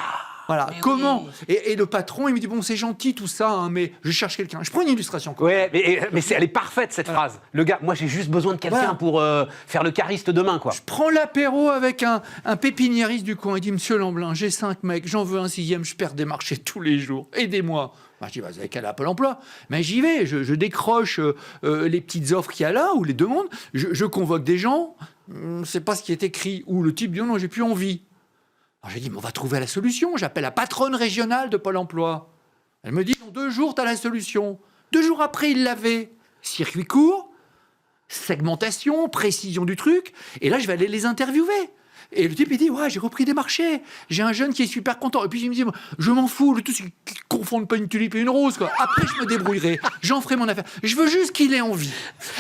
Voilà. Mais comment oui. Et le patron, il me dit, bon, c'est gentil tout ça, hein, mais je cherche quelqu'un. Je prends une illustration. Ouais, mais elle est parfaite, cette phrase. Le gars, moi, j'ai juste besoin de quelqu'un pour faire le cariste demain, quoi. Je prends l'apéro avec un pépiniériste du coin. Il dit, monsieur Lamblin, j'ai 5 mecs, j'en veux un 6e, je perds des marchés tous les jours. Aidez-moi. Je dis, vous avez qu'à aller à Pôle emploi. Mais j'y vais, je décroche les petites offres qu'il y a là, ou les demandes. Je convoque des gens, c'est pas ce qui est écrit. Ou le type dit, non, j'ai plus envie. Alors j'ai dit, mais on va trouver la solution. J'appelle la patronne régionale de Pôle emploi. Elle me dit, dans 2 jours, tu as la solution. 2 jours après, il l'avait. Circuit court, segmentation, précision du truc. Et là, je vais aller les interviewer. Et le type, il dit, ouais, j'ai repris des marchés. J'ai un jeune qui est super content. Et puis, il me dit, je m'en fous, le tout, c'est qu'il ne confonde pas une tulipe et une rose, quoi. Après, je me débrouillerai. J'en ferai mon affaire. Je veux juste qu'il ait envie.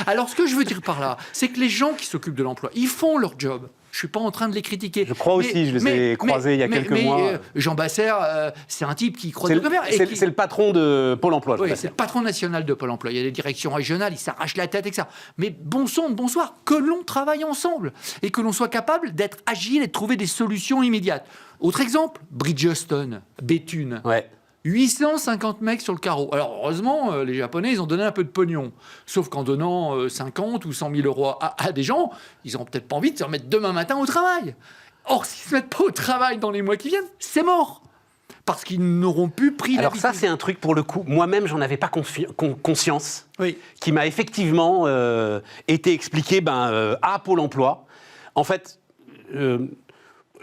Alors, ce que je veux dire par là, c'est que les gens qui s'occupent de l'emploi, ils font leur job. Je ne suis pas en train de les critiquer. Je crois aussi, je les ai croisés il y a quelques mois. Jean Basser, c'est un type qui croise le commerce. C'est le patron de Pôle emploi. Oui, c'est le patron national de Pôle emploi. Il y a des directions régionales, il s'arrache la tête avec ça. Mais bon sang, bonsoir, que l'on travaille ensemble et que l'on soit capable d'être agile et de trouver des solutions immédiates. Autre exemple, Bridgestone, Béthune. Ouais. 850 mecs sur le carreau. Alors, heureusement, les Japonais, ils ont donné un peu de pognon. Sauf qu'en donnant 50 ou 100 000 euros à des gens, ils n'auront peut-être pas envie de se remettre demain matin au travail. Or, s'ils ne se mettent pas au travail dans les mois qui viennent, c'est mort. Parce qu'ils n'auront plus pris l'habitude. Alors ça, c'est un truc, pour le coup, moi-même, j'en avais pas conscience, qui m'a effectivement été expliqué à Pôle emploi. En fait...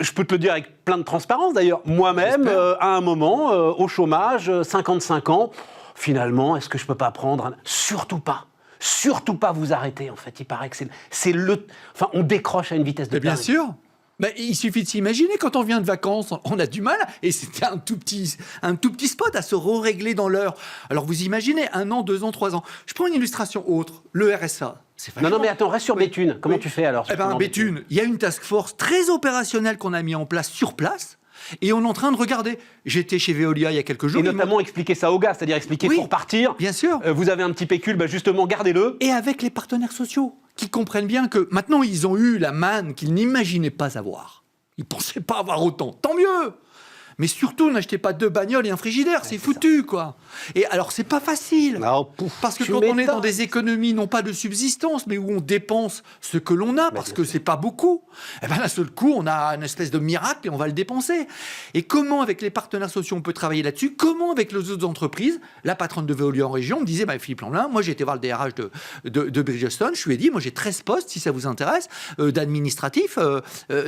je peux te le dire avec plein de transparence d'ailleurs. Moi-même, à un moment, au chômage, 55 ans, finalement, est-ce que je peux pas prendre Surtout pas. surtout pas vous arrêter, en fait. Il paraît que enfin, on décroche à une vitesse de dingue. Bien sûr. Mais il suffit de s'imaginer, quand on vient de vacances, on a du mal, et c'était un tout petit spot à se régler dans l'heure. Alors vous imaginez, 1 an, 2 ans, 3 ans. Je prends une illustration autre, le RSA. Non, mais attends, reste sur Béthune. Comment tu fais alors? Eh bien, Béthune, il y a une task force très opérationnelle qu'on a mis en place sur place. Et on est en train de regarder. J'étais chez Veolia il y a quelques jours. Et notamment expliquer ça aux gars, c'est-à-dire expliquer pour partir. Bien sûr. Vous avez un petit pécule, justement, gardez-le. Et avec les partenaires sociaux, qui comprennent bien que maintenant ils ont eu la manne qu'ils n'imaginaient pas avoir. Ils ne pensaient pas avoir autant. Tant mieux. Mais surtout, n'achetez pas 2 bagnoles et un frigidaire, c'est foutu, quoi. Et alors, c'est pas facile. Parce que quand on est dans des économies, non pas de subsistance, mais où on dépense ce que l'on a, parce que c'est pas beaucoup, et bien d'un seul coup, on a une espèce de miracle et on va le dépenser. Et comment, avec les partenaires sociaux, on peut travailler là-dessus? Comment, avec les autres entreprises? La patronne de Veolia en région me disait, Philippe Lamblin, moi j'ai été voir le DRH de Bridgestone, je lui ai dit, moi j'ai 13 postes, si ça vous intéresse, d'administratif,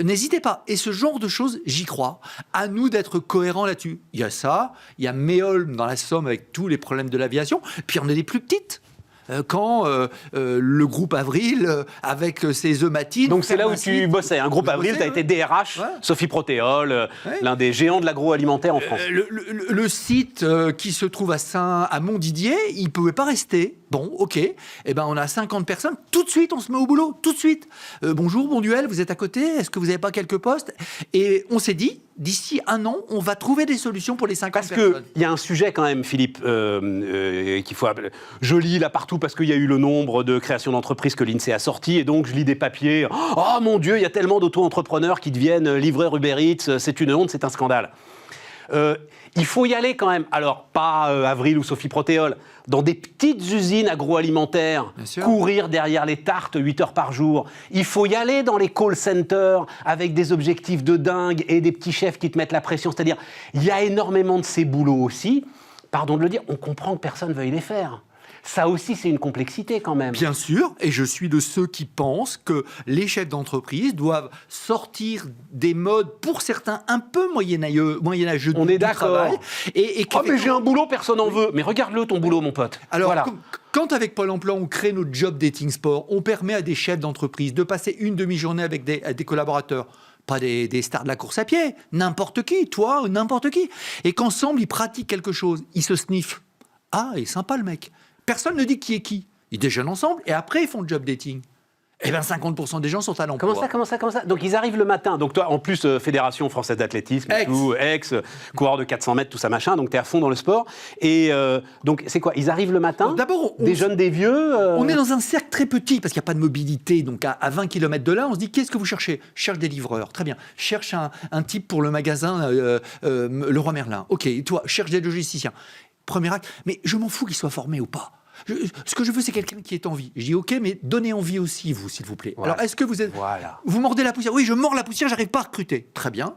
n'hésitez pas. Et ce genre de choses, j'y crois. À nous d'être cohérent là-dessus. Il y a ça, il y a Méolm dans la Somme avec tous les problèmes de l'aviation, puis on a des plus petites. Quand le groupe Avril, avec ses œufs. Donc c'est là où tu bossais, un groupe Avril, tu as été DRH, Sophie Protéol, l'un des géants de l'agroalimentaire en France. Le site qui se trouve à Montdidier, il ne pouvait pas rester. Bon, ok, eh ben, on a 50 personnes, tout de suite on se met au boulot, tout de suite. Bonjour, bon duel, vous êtes à côté, est-ce que vous n'avez pas quelques postes? Et on s'est dit, d'ici 1 an, on va trouver des solutions pour les 50 personnes. Parce qu'il y a un sujet quand même, Philippe, qu'il faut... Je lis là partout parce qu'il y a eu le nombre de créations d'entreprises que l'INSEE a sorti, et donc je lis des papiers. Oh mon Dieu, il y a tellement d'auto-entrepreneurs qui deviennent livreurs Uber Eats, c'est une honte, c'est un scandale. Il faut y aller quand même. Alors, pas Avril ou Sophie Protéol, dans des petites usines agroalimentaires, courir derrière les tartes 8 heures par jour. Il faut y aller dans les call centers avec des objectifs de dingue et des petits chefs qui te mettent la pression. C'est-à-dire, il y a énormément de ces boulots aussi. Pardon de le dire, on comprend que personne ne veuille les faire. Ça aussi, c'est une complexité quand même. Bien sûr, et je suis de ceux qui pensent que les chefs d'entreprise doivent sortir des modes, pour certains, un peu moyenâgeux On est d'accord. Travail. Mais j'ai un boulot, personne n'en veut. Mais regarde-le, ton boulot, mon pote. Alors, voilà. Quand avec Pôle emploi, on crée notre job dating sport, on permet à des chefs d'entreprise de passer une demi-journée avec des collaborateurs. Pas des stars de la course à pied, n'importe qui, toi, n'importe qui. Et qu'ensemble, ils pratiquent quelque chose, ils se sniffent. Ah, il est sympa le mec. Personne ne dit qui est qui. Ils déjeunent ensemble et après ils font le job dating. Eh bien 50% des gens sont à l'emploi. Comment ça? Donc ils arrivent le matin. Donc toi, en plus, Fédération Française d'Athlétisme, coureur de 400 mètres, tout ça machin, donc tu es à fond dans le sport. Et donc c'est quoi? Ils arrivent le matin, d'abord, des jeunes, des vieux On est dans un cercle très petit parce qu'il n'y a pas de mobilité. Donc à 20 km de là, on se dit qu'est-ce que vous cherchez? Je cherche des livreurs. Très bien. Cherche un type pour le magasin Leroy Merlin. Ok, toi, cherche des logisticiens. Premier acte. Mais je m'en fous qu'il soit formé ou pas. Ce que je veux, c'est quelqu'un qui ait envie. Je dis ok, mais donnez envie aussi, vous, s'il vous plaît. Voilà. Alors, est-ce que vous êtes... Voilà. Vous mordez la poussière? Oui, je mords la poussière, j'arrive pas à recruter. Très bien.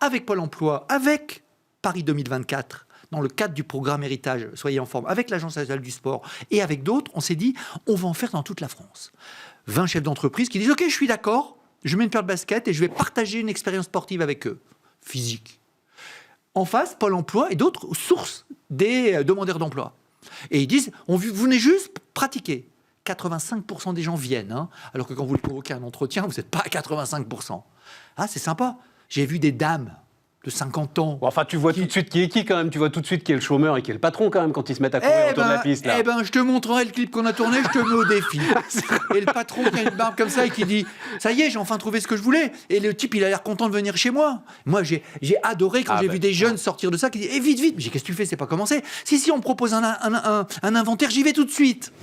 Avec Pôle emploi, avec Paris 2024, dans le cadre du programme Héritage, soyez en forme, avec l'Agence nationale du sport et avec d'autres, on s'est dit, on va en faire dans toute la France. 20 chefs d'entreprise qui disent ok, je suis d'accord, je mets une paire de baskets et je vais partager une expérience sportive avec eux, physique. En face, Pôle emploi et d'autres sources des demandeurs d'emploi. Et ils disent, vous venez juste pratiquer. 85% des gens viennent, hein, alors que quand vous le convoquez à un entretien, vous n'êtes pas à 85%. Ah, c'est sympa. J'ai vu des dames de 50 ans. Bon, enfin, tu vois tout de suite qui est qui quand même. Tu vois tout de suite qui est le chômeur et qui est le patron quand même quand ils se mettent à courir autour de la piste. Là. Je te montrerai le clip qu'on a tourné, je te mets au défi. Et le patron qui a une barbe comme ça et qui dit « Ça y est, j'ai enfin trouvé ce que je voulais ». Et le type, il a l'air content de venir chez moi. Moi, j'ai adoré quand j'ai vu des jeunes sortir de ça qui disent « Vite, vite ». J'ai dit « Qu'est-ce que tu fais? C'est pas commencé ». Si, on me propose un inventaire, j'y vais tout de suite.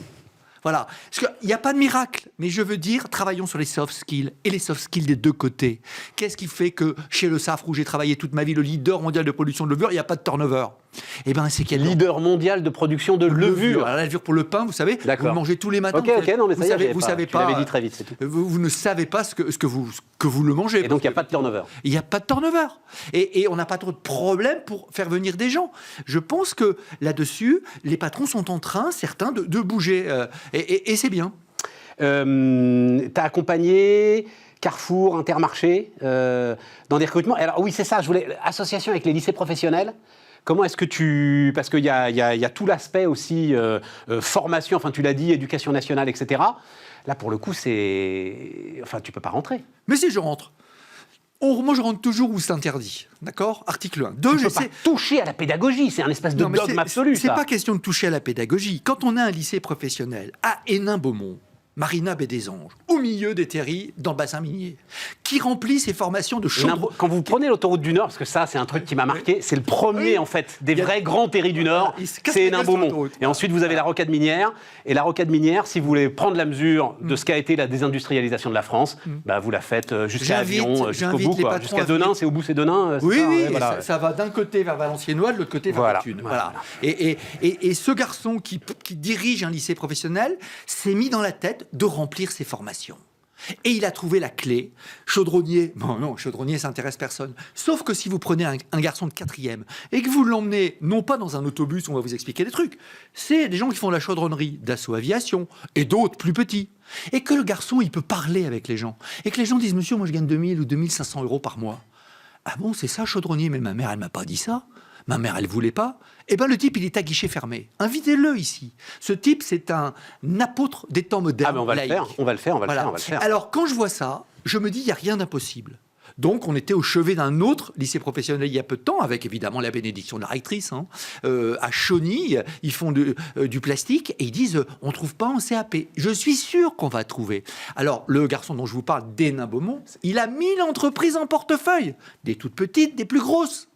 Voilà. Parce qu'il n'y a pas de miracle. Mais je veux dire, travaillons sur les soft skills. Et les soft skills des deux côtés. Qu'est-ce qui fait que chez le SAFRE, où j'ai travaillé toute ma vie, le leader mondial de production de levure, il n'y a pas de turnover? Eh bien, c'est qu'il y a leader mondial de production de levure. Alors, la levure pour le pain, vous savez, vous le mangez tous les matins. Ok, non, mais ça vous savez pas. Tu l'avais dit très vite, c'est tout. Vous ne savez pas ce que vous le mangez. Et donc, il n'y a pas de turnover. Il n'y a pas de turnover. Et on n'a pas trop de problème pour faire venir des gens. Je pense que là-dessus, les patrons sont en train, certains, de bouger. Et c'est bien. Tu as accompagné Carrefour, Intermarché, dans des recrutements. Alors oui, c'est ça, je voulais association avec les lycées professionnels. Comment est-ce que tu... Parce qu'il y a tout l'aspect aussi formation, enfin tu l'as dit, éducation nationale, etc. Là, pour le coup, c'est... Enfin, tu peux pas rentrer. Mais si je rentre. Moi, je rentre toujours où c'est interdit. D'accord ? Article 1. 2, tu peux pas toucher à la pédagogie. C'est un espèce de dogme absolu, ça. C'est pas question de toucher à la pédagogie. Quand on a un lycée professionnel à Hénin-Beaumont, Marina Baie des Anges, au milieu des terris, dans le bassin minier, qui remplit ses formations de chaudron. Quand vous prenez l'autoroute du Nord, parce que ça, c'est un truc qui m'a marqué, c'est le premier, en fait, des vrais grands terris du Nord, c'est Hénin-Beaumont. Et ensuite, vous avez la rocade minière. Et la rocade minière, si vous voulez prendre la mesure de ce qu'a été la désindustrialisation de la France, bah, vous la faites jusqu'à Avion, jusqu'au bout, quoi. Jusqu'à Denain, c'est au bout, c'est Denain. Oui, ça, oui, voilà. ça va d'un côté vers Valenciennois, de l'autre côté vers Béthune. Voilà. Et ce garçon qui dirige un lycée professionnel s'est mis dans la tête de remplir ses formations. Et il a trouvé la clé. Chaudronnier, bon non, chaudronnier, ça intéresse personne. Sauf que si vous prenez un garçon de 4e et que vous l'emmenez, non pas dans un autobus où on va vous expliquer des trucs, c'est des gens qui font de la chaudronnerie, d'Assaut Aviation, et d'autres plus petits. Et que le garçon, il peut parler avec les gens. Et que les gens disent, monsieur, moi je gagne 2000 ou 2500 euros par mois. Ah bon, c'est ça, chaudronnier? Mais ma mère, elle m'a pas dit ça. Ma mère, elle voulait pas. Eh bien, le type, il est à guichet fermé. Invitez-le ici. Ce type, c'est un apôtre des temps modernes. Ah, mais on va le faire, on va le faire. Alors, quand je vois ça, je me dis, il n'y a rien d'impossible. Donc, on était au chevet d'un autre lycée professionnel il y a peu de temps, avec évidemment la bénédiction de la rectrice. À Chauny, ils font du plastique et ils disent on ne trouve pas en CAP. Je suis sûr qu'on va trouver. Alors, le garçon dont je vous parle, d'Hénin-Beaumont, il a 1000 entreprises en portefeuille, des toutes petites, des plus grosses.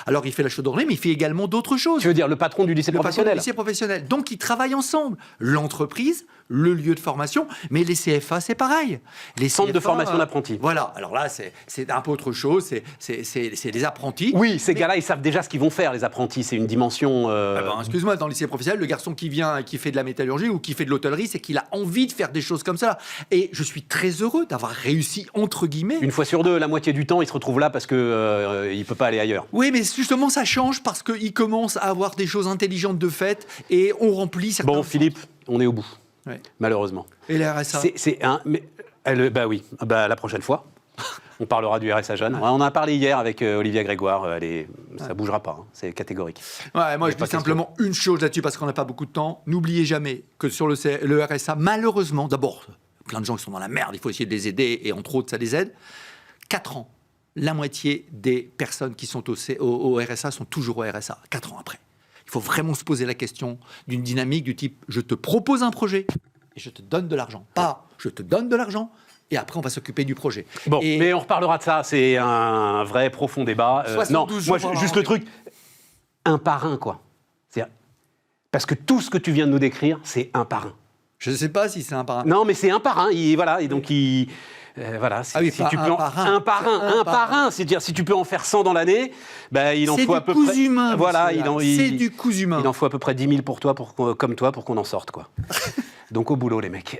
Alors, il fait la chaudronnerie, mais il fait également d'autres choses. Tu veux dire le patron du lycée professionnel? Le lycée professionnel. Donc, ils travaillent ensemble. L'entreprise, le lieu de formation, mais les CFA, c'est pareil. Les centres CFA, de formation d'apprentis. Voilà. Alors là, c'est un peu autre chose. C'est des apprentis. Oui, ces gars-là, ils savent déjà ce qu'ils vont faire, les apprentis. C'est une dimension... Excuse-moi, dans le lycée professionnel, le garçon qui vient et qui fait de la métallurgie ou qui fait de l'hôtellerie, c'est qu'il a envie de faire des choses comme ça. Et je suis très heureux d'avoir réussi, entre guillemets. Une fois sur deux, la moitié du temps, il se retrouve là parce qu'il ne peut pas aller ailleurs. Oui, mais justement, ça change parce qu'il commence à avoir des choses intelligentes de fait et on remplit certains... Bon, Philippe, on est au bout, malheureusement. Et les RSA bah oui, la prochaine fois. On parlera du RSA jeune. On en a parlé hier avec Olivia Grégoire. Ça ne bougera pas, c'est catégorique. Ouais, moi, je dis simplement une chose là-dessus parce qu'on n'a pas beaucoup de temps. N'oubliez jamais que sur le RSA, malheureusement, d'abord, plein de gens qui sont dans la merde, il faut essayer de les aider et entre autres, ça les aide. 4 ans. La moitié des personnes qui sont au RSA sont toujours au RSA, 4 ans après. Il faut vraiment se poser la question d'une dynamique du type « je te propose un projet et je te donne de l'argent ». Pas « je te donne de l'argent et après on va s'occuper du projet ». Bon, mais on reparlera de ça, c'est un vrai profond débat. Non, moi, juste le truc, un par un, quoi. Parce que tout ce que tu viens de nous décrire, c'est un par un. Je ne sais pas si c'est un par un. Non, mais c'est un par un, et donc il... voilà, si tu peux un par un, c'est-à-dire si tu peux en faire 100 dans l'année, il en faut à peu près. Humain, voilà, c'est du cousu humain. Il en faut à peu près 10 000 pour toi, comme toi, pour qu'on en sorte, quoi. Donc au boulot, les mecs.